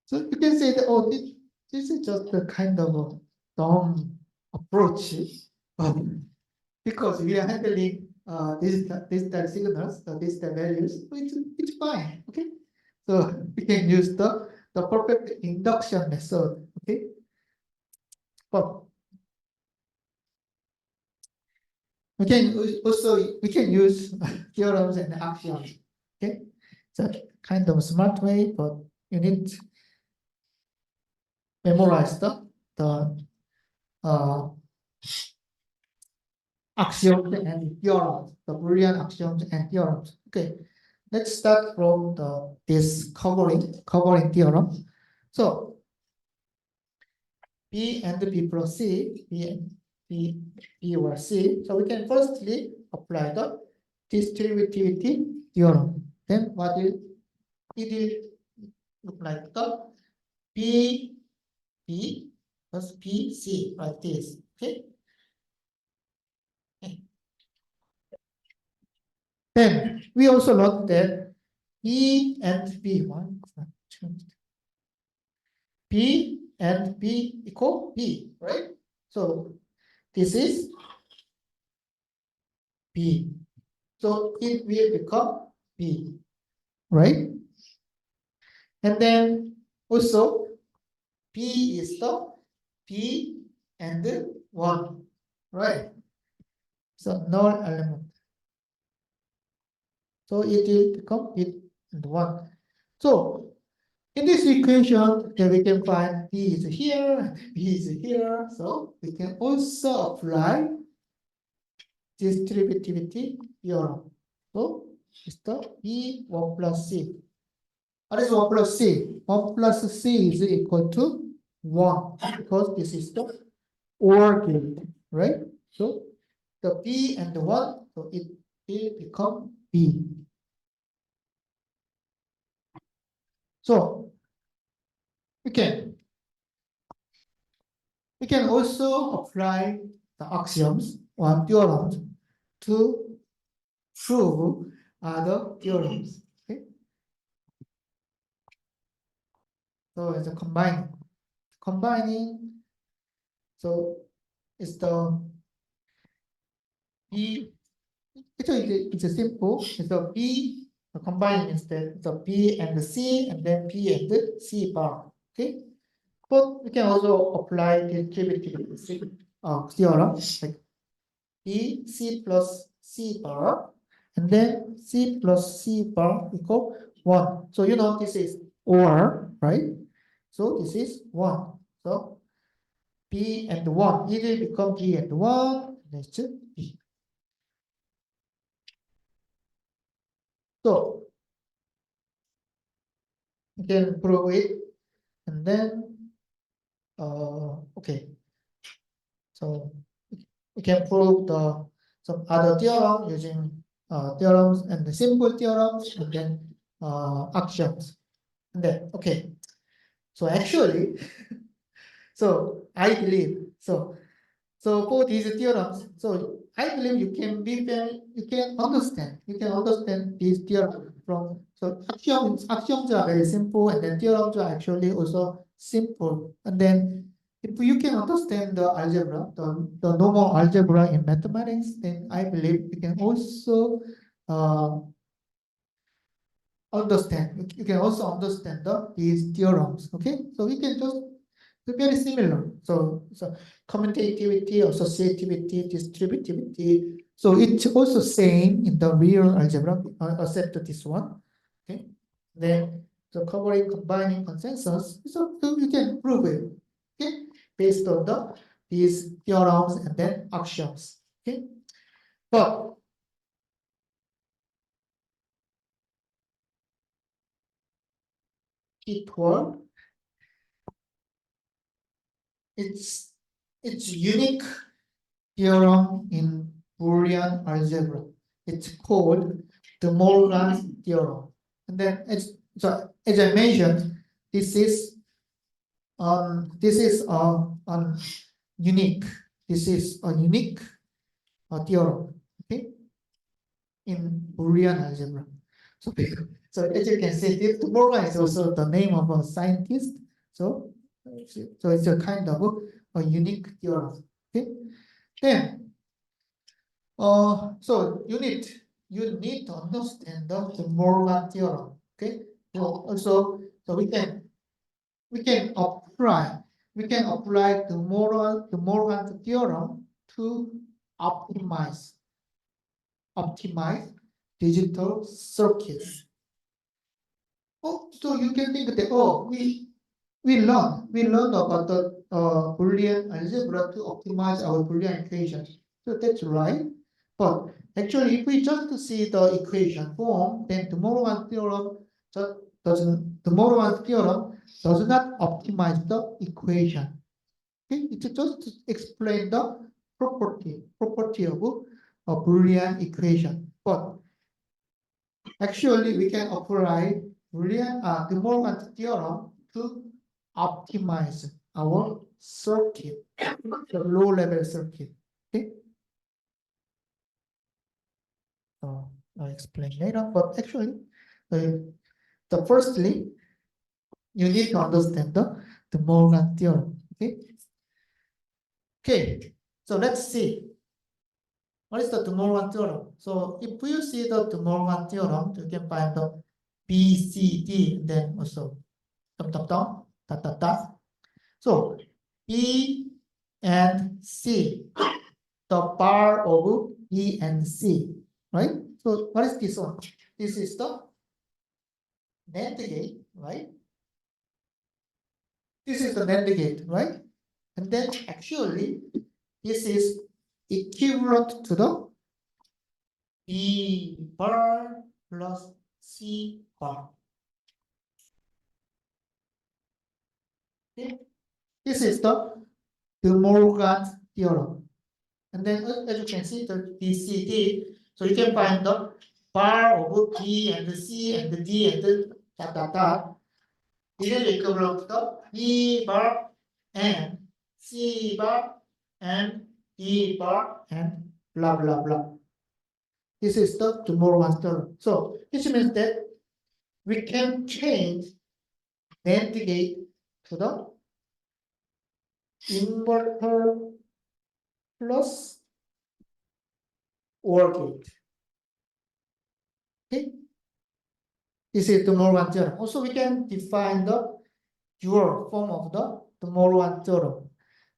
So you can say that this is just a kind of a dumb approach, because we are handling digital signals, digital values, so it's fine. Okay, so we can use the perfect induction method. Okay, but we can use theorems and axioms. Okay, so kind of a smart way, but you need to memorize them. the axioms and theorems, the Boolean axioms and theorems. Okay, let's start from this covering theorem. So B and B plus C, B or C. So we can firstly apply the distributivity theorem. Then what will it look like? The B plus B C like this. Okay. Then we also learned that B and B and B equal B, right? So this is B. So it will become B, right? And then also B is the B and 1, right? So null element. So it will become B and 1. So in this equation, we can find B is here, B is here. So we can also apply distributivity theorem. So it's the B1 plus C. What is 1 plus C? 1 plus C is equal to 1 because this is the OR gate, right? So the B and the 1, so it will become B. So we can also apply the axioms or theorems to prove other theorems. Okay? So it's a combining. So it's the B. It's a simple. It's a B. The combining instead. The B and the C, and then B and the C bar. Okay. But we can also apply distributivity theorem like B C plus C bar, and then C plus C bar equal 1. So you know this is OR, right? So this is 1. So B and 1, it will become B and 1, next to B. So you can prove it, and then okay. So we can prove some other theorem using theorems and the simple theorems, and then actions. And then okay. So actually, so I believe so for these theorems, so I believe you can understand these theorems from, so axioms are very simple, and then theorems are actually also simple. And then if you can understand the algebra, the normal algebra in mathematics, then I believe you can also understand. You can also understand these theorems. Okay, so we can just very similar. So commutativity, associativity, distributivity. So it's also same in the real algebra, except this one. Okay, then the covering combining consensus. So you can prove it. Okay, based on these theorems and then axioms. Okay, but T12, it's unique theorem in Boolean algebra. It's called the Morgan's theorem. And then so as I mentioned, this is unique. This is a unique theorem. Okay, in Boolean algebra. So as you can see, this Morgan is also the name of a scientist. So it's a kind of a unique theorem. Okay, then so you need to understand the Morgan theorem. Okay, so we can apply the Morgan theorem to optimize digital circuits. Oh, so you can think that we learn about Boolean algebra to optimize our Boolean equation. So that's right. But actually, if we just see the equation form, then the Morgan theorem does not optimize the equation. Okay, it's just to explain the property of a Boolean equation. But actually, we can apply the Morgan theorem to optimize our circuit, the low-level circuit. Okay. So I'll explain later. But actually, the firstly, you need to understand the Morgan theorem. Okay. Okay. So let's see. What is the Morgan theorem? So if you see the Morgan theorem, you can find the B, C, D, and then also dot. So B and C, the bar of B and C, right? So what is this one? This is the NAND gate, right? This is the NAND gate, right? And then actually, this is equivalent to the B bar plus C bar. Okay. This is the Morgan theorem. And then as you can see, the BCD, so you can find the bar of B and the C and the D and the dot. This is equivalent to the B bar and C bar and D bar and blah blah blah. This is the Morgan theorem. So which means that we can change NAND gate to the inverter plus OR gate. Okay. This is the Morgan theorem. Also, we can define the dual form of the Morgan theorem.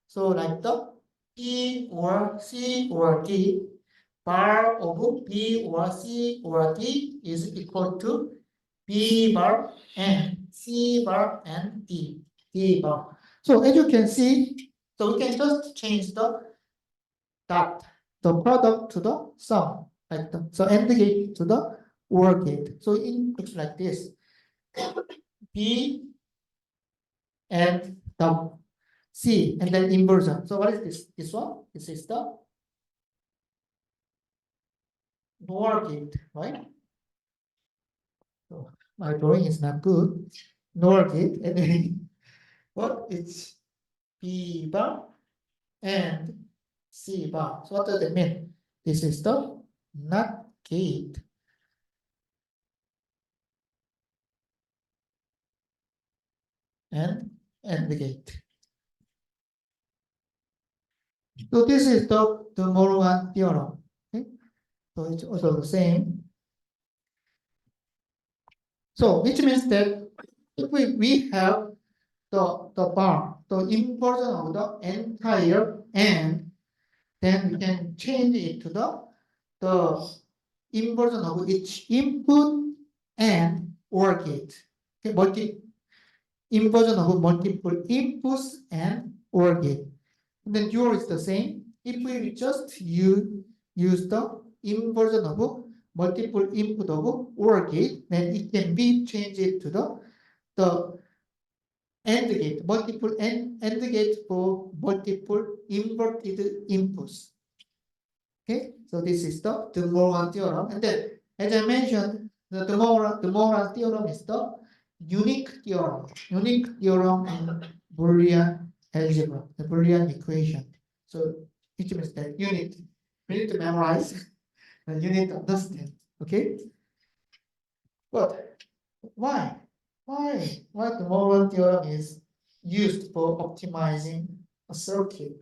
So like the B or C or D, bar of B or C or D is equal to B bar and C bar and D bar. So as you can see, so we can just change the product to the sum, like the, so AND gate to the OR gate. So it looks like this. B and the C and then inversion. So what is this? This one? This is the NOR gate, right? So my drawing is not good. NOR gate and then what? It's B bar and C bar. So what does it mean? This is the NOT gate and AND gate. So this is the Morgan theorem. Okay? So it's also the same. So which means that if we have the bar, the inversion of the entire and then we can change it to the inversion of each input and OR gate. Okay, inversion of multiple inputs and OR gate. And then dual is the same. If we just use the inversion of multiple input of OR gate, then it can be changed to the AND gate, multiple AND gate for multiple inverted inputs. Okay, so this is the Morgan theorem. And then, as I mentioned, the Morgan theorem is the unique theorem in Boolean algebra, the Boolean equation. So which means that we need to memorize and you need to understand. Okay, but why the Morgan theorem is used for optimizing a circuit?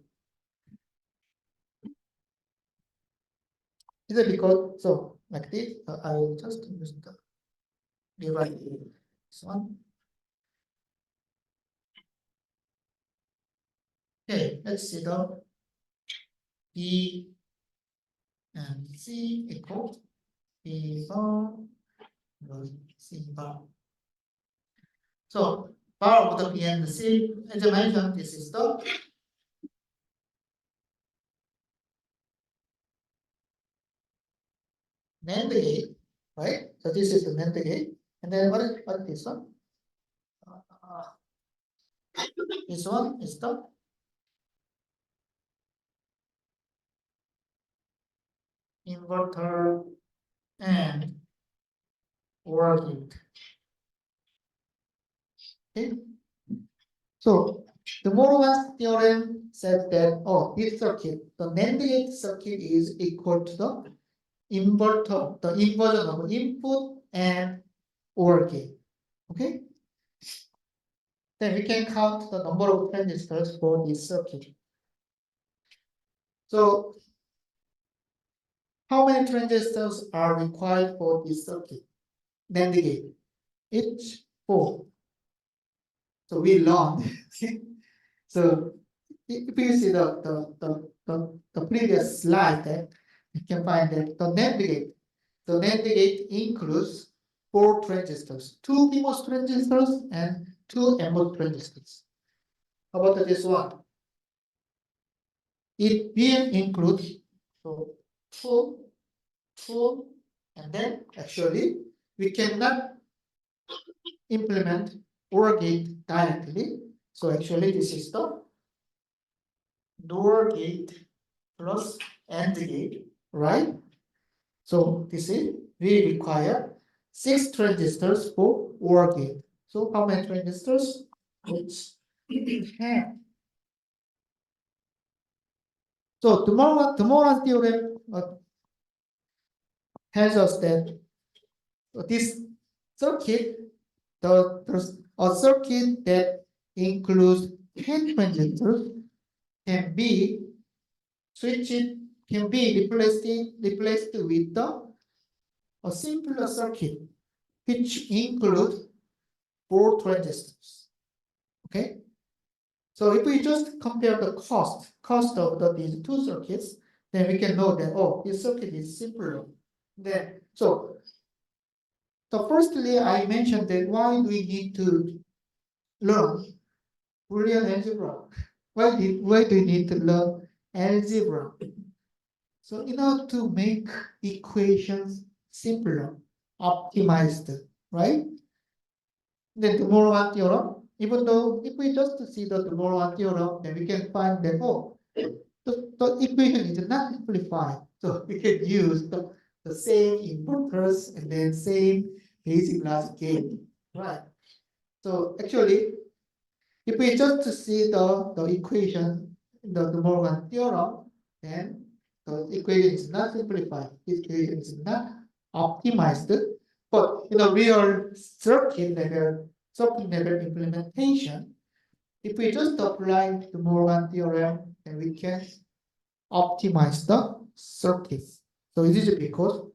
Is it because, so like this, I will just use the rewrite this one. Okay, let's see the B and C equal B bar plus C bar. So power of the B and C, as I mentioned, this is the NAND gate, right? So this is the NAND gate. And then what is this one? Uh, this one is the inverter and OR gate. Okay. So the Morgan's theorem said that this circuit, the NAND gate circuit is equal to the inverter, the inversion of input and OR gate. Okay. Then we can count the number of transistors for this circuit. So how many transistors are required for this circuit? NAND gate. It's 4. So we learned. So if you see the previous slide, that you can find that the NAND gate includes 4 transistors, 2 PMOS transistors and 2 NMOS transistors. How about this one? It will include so 2, and then actually we cannot implement OR gate directly. So actually this is the NOR gate plus AND gate, right? So this is, we require 6 transistors for OR gate. So how many transistors? It's 10. So tomorrow's theorem tells us that this circuit, there's a circuit that includes 10 transistors can be replaced with a simpler circuit which includes 4 transistors. Okay. So if we just compare the cost of these 2 circuits, then we can know that this circuit is simpler. Then so firstly I mentioned that why do we need to learn Boolean algebra? Why do you need to learn algebra? So in order to make equations simpler, optimized, right? Then the Morgan theorem, even though if we just see the Morgan theorem, then we can find that the equation is not simplified. So we can use the same inverters and then same basic logic gate, right? So actually, if we just see the equation, the Morgan theorem, then the equation is not simplified. This equation is not optimized. But in a real circuit level implementation, if we just apply the Morgan theorem, then we can optimize the circuits. So this is because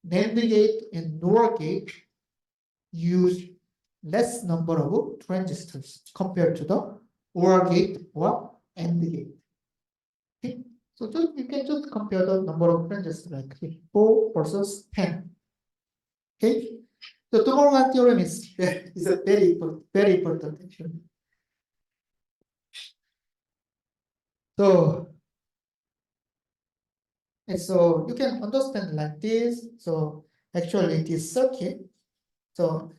NAND gate and NOR gate use less number of transistors compared to the OR gate or AND gate. Okay? So you can just compare the number of transistors like 4 versus 10. Okay? So the Morgan theorem is a very important actually. So you can understand like this. So actually this circuit. So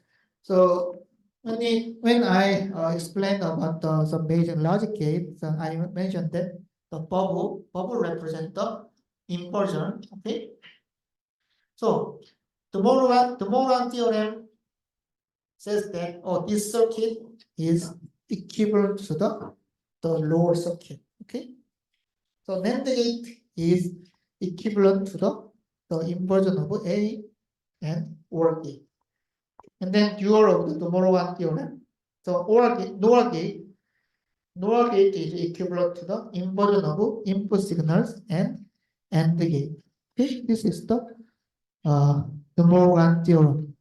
when I explained about some basic logic gates, I mentioned that the bubble represents the inversion. Okay. So the Morgan theorem says that this circuit is equivalent to the lower circuit. Okay. So NAND gate is equivalent to the inversion of A and OR gate. And then dual of the Morgan theorem. So NOR gate is equivalent to the inversion of input signals and AND gate. Okay, this is the Morgan theorem.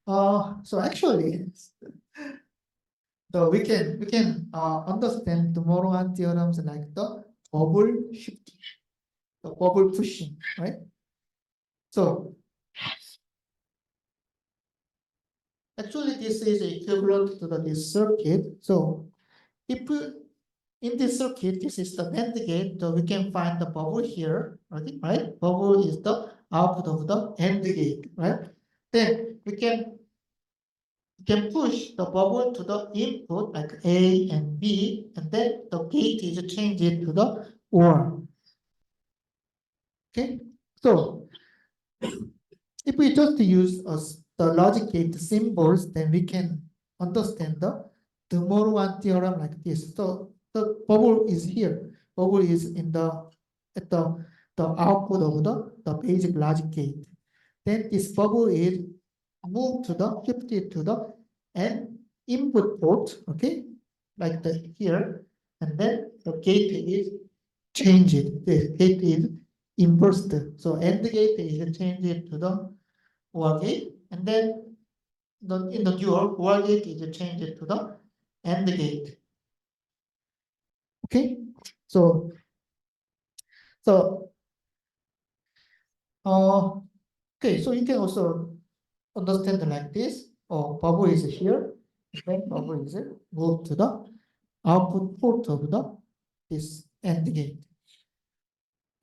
So actually, so we can understand the Morgan theorems like the bubble shifting, the bubble pushing, right? So actually this is equivalent to this circuit. So if in this circuit, this is the NAND gate, so we can find the bubble here, right? Bubble is the output of the AND gate, right? Then we can push the bubble to the input like A and B, and then the gate is changed to the OR. Okay, so if we just use the logic gate symbols, then we can understand the De Morgan theorem like this. So the bubble is here. Bubble is in at the output of the basic logic gate. Then this bubble is moved to the shifted to the N input port, okay, like the here, and then the gate is changed. The gate is inversed. So AND gate is changed to the OR gate, and then in the dual, OR gate is changed to the AND gate. Okay, so okay, so you can also understand like this. Oh, bubble is here, then bubble is moved to the output port of this AND gate.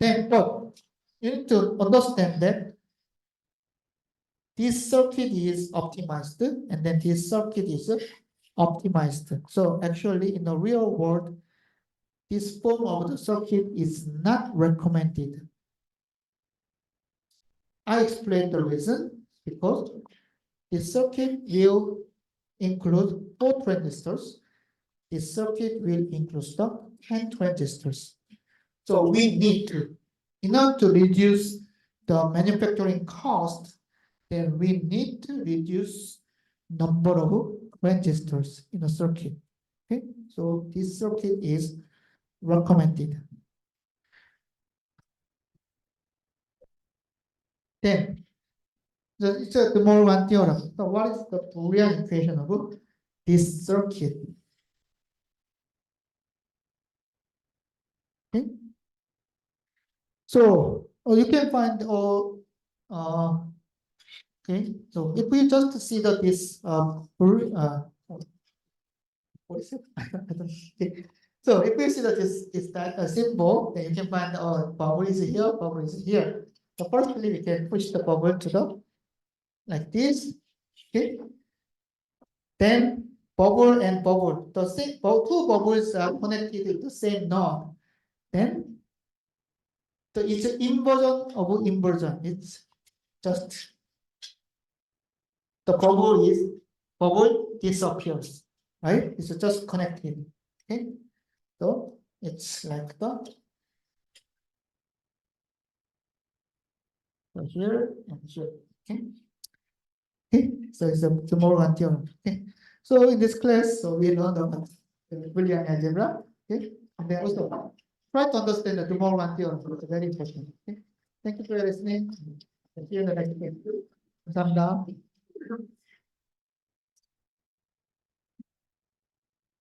Then, but you need to understand that this circuit is optimized, and then this circuit is optimized. So actually, in the real world, this form of the circuit is not recommended. I explained the reason because this circuit will include 4 transistors. This circuit will include the 10 transistors. So we need to, in order to reduce the manufacturing cost, then we need to reduce number of transistors in a circuit. Okay, so this circuit is recommended. Then it's a De Morgan theorem. So what is the Boolean equation of this circuit? Okay, so you can find okay, so if we just see that this what is it? Okay. So if we see that this is that a symbol, then you can find bubble is here, bubble is here. So firstly, we can push the bubble to the like this. Okay. Then bubble and bubble, the same two bubbles are connected to the same node. Then it's an inversion of inversion. It's just the bubble disappears, right? It's just connected. Okay, so it's like that. So here and here. Okay. Okay, so it's the Morgan theorem. Okay, so in this class, so we learned about the Boolean algebra. Okay, and then also try to understand the Morgan theorem. It's very important. Okay, thank you for listening. See you in the next class. 감사합니다.